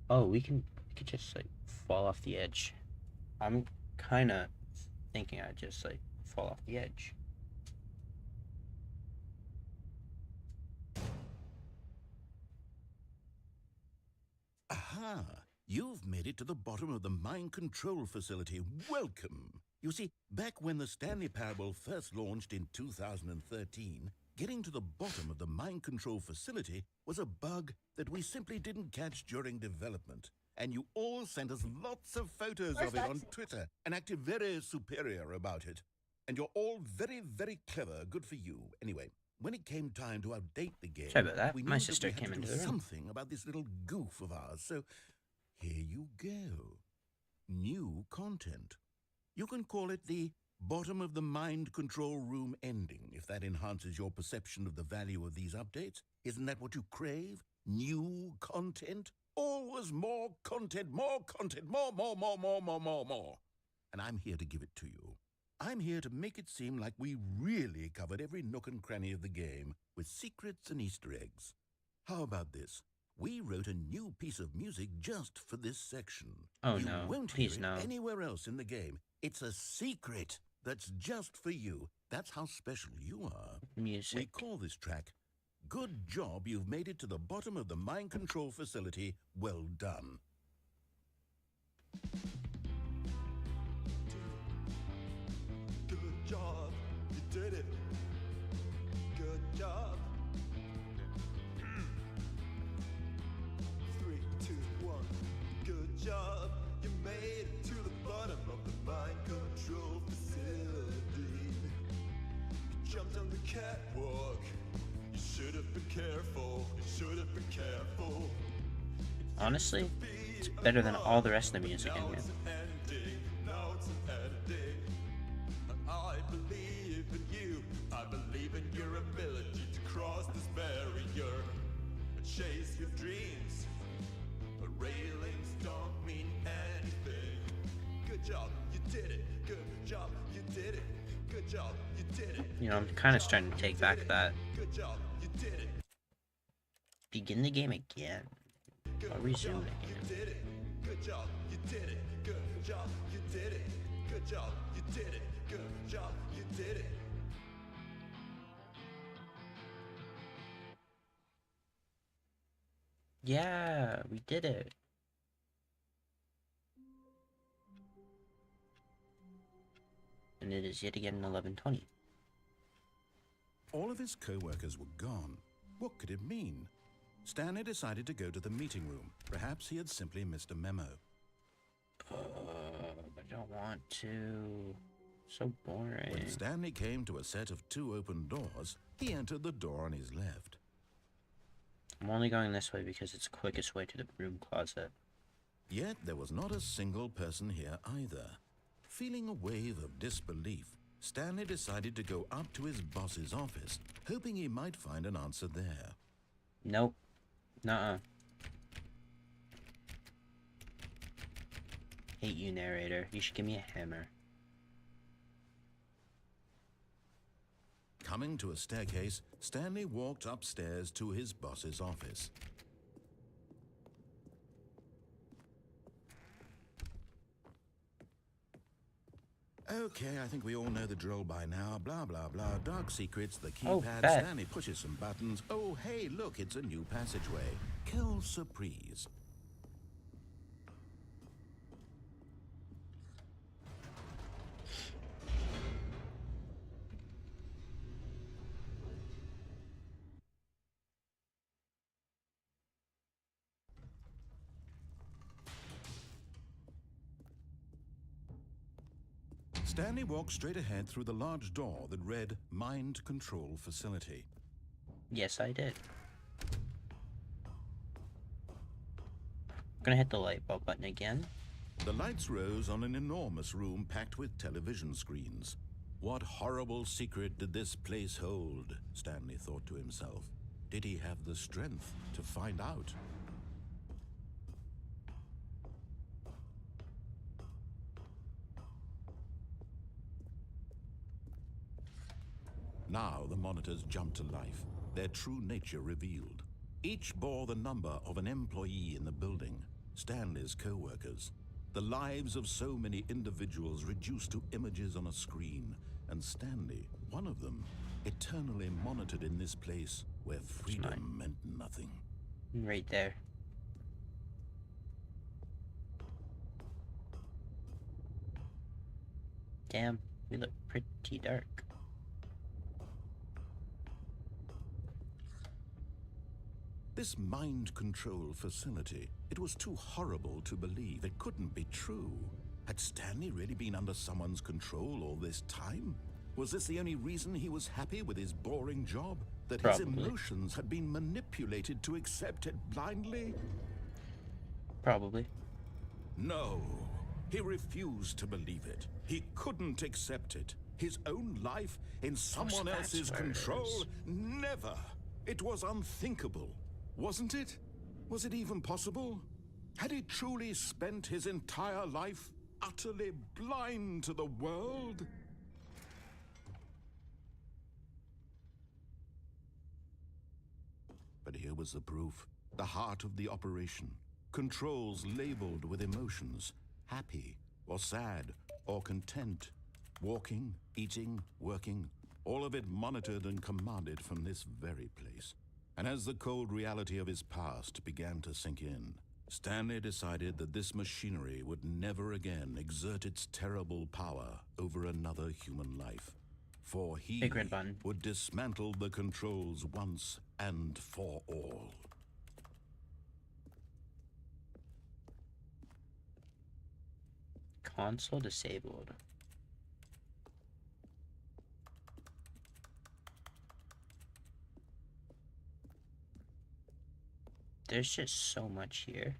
Oh, we could just like fall off the edge. I'm kind of thinking I'd just like fall off the edge. Aha! You've made it to the bottom of the mind control facility. Welcome! You see, back when the Stanley Parable first launched in 2013, getting to the bottom of the mind control facility was a bug that we simply didn't catch during development. And you all sent us lots of photos of it on Twitter and acted very superior about it. And you're all very, very clever. Good for you. Anyway, when it came time to update the game, Sorry about that. we My knew sister that we came had to into do the room. something about this little goof of ours. So here you go. New content. You can call it the bottom of the mind control room ending, if that enhances your perception of the value of these updates. Isn't that what you crave? New content? Always more content, more, more. And I'm here to give it to you. I'm here to make it seem like we really covered every nook and cranny of the game with secrets and Easter eggs. How about this? We wrote a new piece of music just for this section. Oh You no, won't please hear no. it anywhere else in the game. It's a secret that's just for you. That's how special you are. We Music. call this track, Good Job You've Made It to the Bottom of the Mind Control Facility. Well done. Good job, you did it. Good job. 3, 2, 1. Good job, you made it to the bottom of the mind control facility. You jumped on the catwalk. You should have been careful. You should have been careful. Honestly, it's better than all the rest of the music in Now here. it's an ending. Now it's an ending. I believe in you. I believe in your ability to cross this barrier and chase your dreams. But railings don't mean anything. Good job, you did it. Good job, you did it. Good job, you did it. You know, I'm kind of starting to take back that. Good job, you did it. Begin the game again. I'll resume the You game. did it. Good job, you did it. Good job, you did it. Good job, you did it. Good job, you did it. Yeah, we did it. And it is yet again 11:20. All of his co-workers were gone. What could it mean? Stanley decided to go to the meeting room. Perhaps he had simply missed a memo. I don't want to. So boring. When Stanley came to a set of 2 open doors, he entered the door on his left. I'm only going this way because it's the quickest way to the broom closet. Yet there was not a single person here either. Feeling a wave of disbelief, Stanley decided to go up to his boss's office, hoping he might find an answer there. Nope. Nuh-uh. Hate you, narrator. You should give me a hammer. Coming to a staircase, Stanley walked upstairs to his boss's office. Okay, I think we all know the drill by now. Blah, blah, blah. Dark secrets, the Oh, keypad. bet. Stanley pushes some buttons. Oh, hey, look, it's a new passageway. Quelle surprise. Stanley walked straight ahead through the large door that read Mind Control Facility. Yes, I did. Gonna hit the light bulb button again. The lights rose on an enormous room packed with television screens. What horrible secret did this place hold? Stanley thought to himself. Did he have the strength to find out? Now the monitors jumped to life, their true nature revealed. Each bore the number of an employee in the building, Stanley's co-workers. The lives of so many individuals reduced to images on a screen, and Stanley, one of them, eternally monitored in this place where freedom meant nothing. Right there. Damn, we look pretty dark. This mind control facility, it was too horrible to believe. It couldn't be true. Had Stanley really been under someone's control all this time? Was this the only reason he was happy with his boring job? That his Probably. emotions had been manipulated to accept it blindly? Probably. No, he refused to believe it. He couldn't accept it. His own life in someone that's else's where it control? is. Never. It was unthinkable, wasn't it? Was it even possible? Had he truly spent his entire life utterly blind to the world? But here was the proof. the heart of the operation. Controls labeled with emotions, happy or sad or content. Walking, eating, working, all of it monitored and commanded from this very place. And as the cold reality of his past began to sink in, Stanley decided that this machinery would never again exert its terrible power over another human life. For he Big red button. would dismantle the controls once and for all. Console disabled. There's just so much here.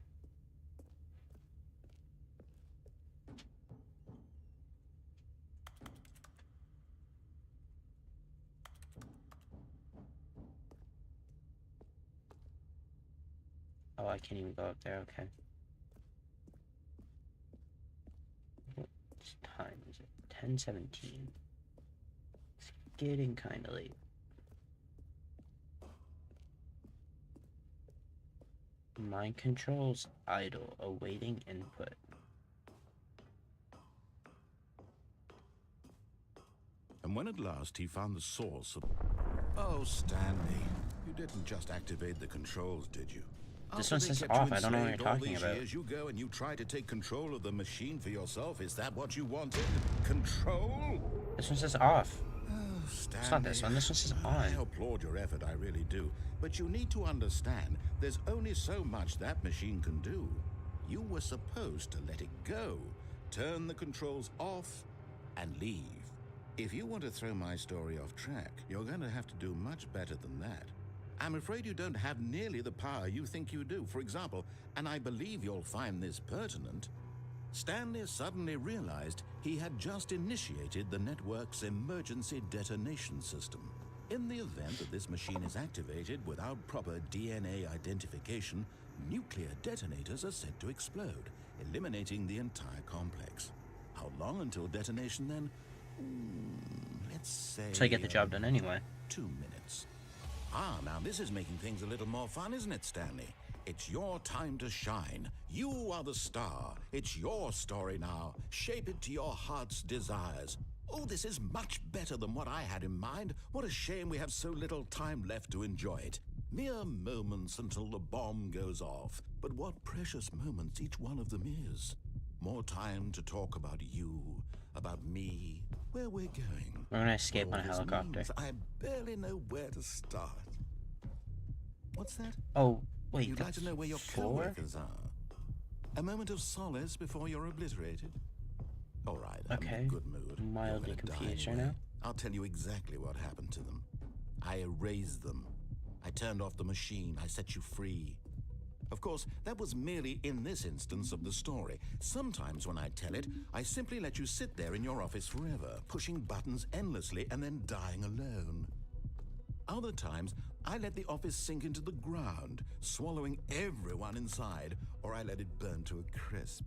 Oh, I can't even go up there, okay. What time is it? 10:17. It's getting kinda late. Mind controls idle, awaiting input. And when at last he found the source of... Oh, Stanley, you didn't just activate the controls, did you? This After one they says kept you off, I don't know what you're enslaved all talking these about. years, you go and you try to take control of the machine for yourself. Is that what you wanted? Control? This one says off. Oh, It's not this one, this one says I on. applaud your effort, I really do. But you need to understand, there's only so much that machine can do. You were supposed to let it go, turn the controls off, and leave. If you want to throw my story off track, you're going to have to do much better than that. I'm afraid you don't have nearly the power you think you do. For example, and I believe you'll find this pertinent, Stanley suddenly realized he had just initiated the network's emergency detonation system. In the event that this machine is activated without proper DNA identification, nuclear detonators are said to explode, eliminating the entire complex. How long until detonation then? Let's say... So I get the job done anyway. 2 minutes. Ah, now this is making things a little more fun, isn't it, Stanley? It's your time to shine. You are the star. It's your story now. Shape it to your heart's desires. Oh, this is much better than what I had in mind. What a shame we have so little time left to enjoy it. Mere moments until the bomb goes off. But what precious moments each one of them is. More time to talk about you, about me, where we're going. We're gonna escape What on a all this helicopter. means, I barely know where to start. What's that? Oh, wait, You'd like to know where your floor? co-workers are. A moment of solace before you're obliterated. All right, I'm in Okay. a good mood. You're Mildly gonna die confused right anyway. now. I'll tell you exactly what happened to them. I erased them. I turned off the machine. I set you free. Of course, that was merely in this instance of the story. Sometimes when I tell it, I simply let you sit there in your office forever, pushing buttons endlessly and then dying alone. Other times, I let the office sink into the ground, swallowing everyone inside, or I let it burn to a crisp.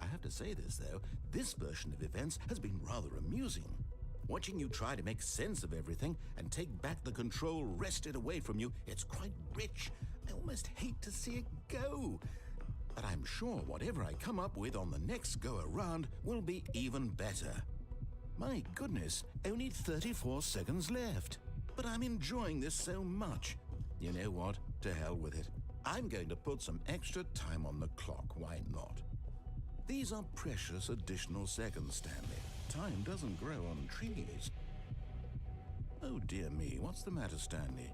I have to say this, though, this version of events has been rather amusing. Watching you try to make sense of everything and take back the control wrested away from you, it's quite rich. I almost hate to see it go. But I'm sure whatever I come up with on the next go-around will be even better. My goodness, only 34 seconds left. But I'm enjoying this so much. You know what? To hell with it. I'm going to put some extra time on the clock, why not? These are precious additional seconds, Stanley. Time doesn't grow on trees. Oh dear me, what's the matter, Stanley?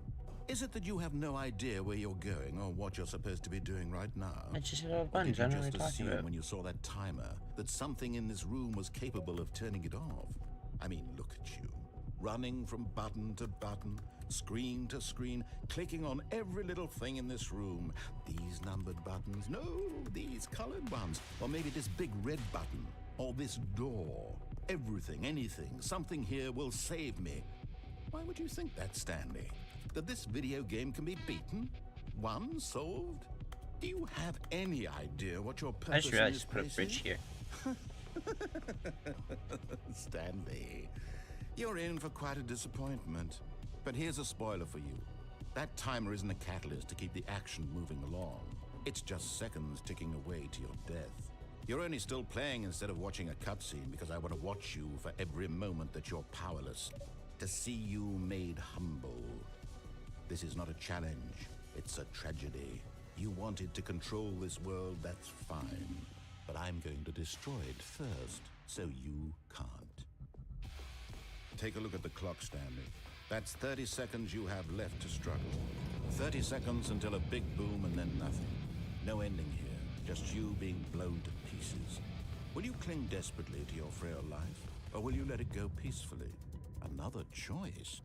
Is it that you have no idea where you're going or what you're supposed to be doing right now? I just hit all Or buttons, did I you don't know what just you're talking assume about. when you saw that timer that something in this room was capable of turning it off? I mean, look at you. Running from button to button, screen to screen, clicking on every little thing in this room. These numbered buttons, no, these colored ones. Or maybe this big red button, or this door. Everything, anything, something here will save me. Why would you think that, Stanley? That this video game can be beaten? Won? Solved? Do you have any idea what your purpose I just realized in this to put a place bridge is? here. Stanley, you're in for quite a disappointment. But here's a spoiler for you. That timer isn't a catalyst to keep the action moving along. It's just seconds ticking away to your death. You're only still playing instead of watching a cutscene because I want to watch you for every moment that you're powerless. To see you made humble. This is not a challenge. It's a tragedy. You wanted to control this world, that's fine. But I'm going to destroy it first, so you can't. Take a look at the clock, Stanley. That's 30 seconds you have left to struggle. 30 seconds until a big boom and then nothing. No ending here, just you being blown to pieces. Will you cling desperately to your frail life, or will you let it go peacefully? Another choice.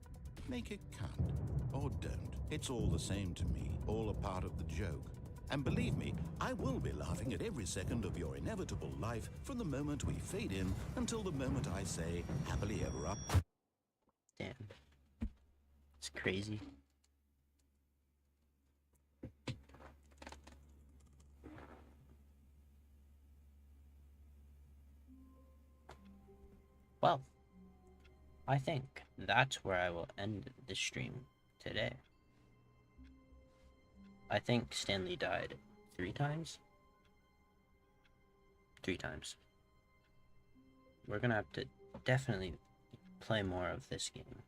Make it count, or don't. It's all the same to me, all a part of the joke. And believe me, I will be laughing at every second of your inevitable life from the moment we fade in until the moment I say, happily ever up. Damn. It's crazy. Well, I think that's where I will end the stream today. I think Stanley died 3 times? 3 times. We're gonna have to definitely play more of this game.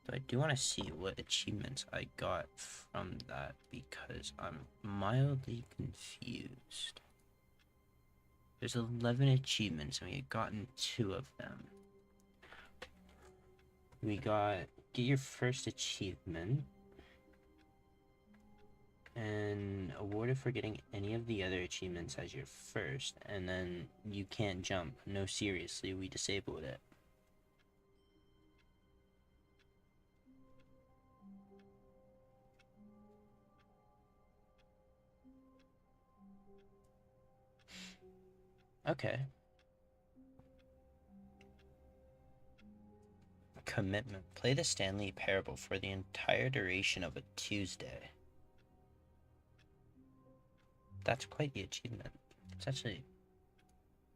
But I do want to see what achievements I got from that because I'm mildly confused. There's 11 achievements and we had gotten 2 of them. We got get your first achievement and awarded for getting any of the other achievements as your first, and then you can't jump. No, seriously, we disabled it. Okay. Commitment. Play the Stanley Parable for the entire duration of a Tuesday. That's quite the achievement. It's actually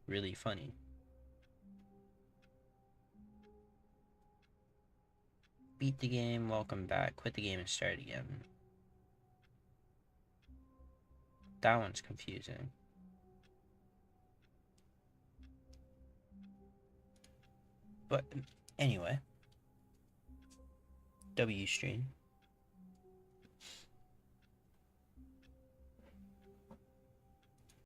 really funny. Beat the game, welcome back, quit the game and start again. That one's confusing. But anyway, W stream.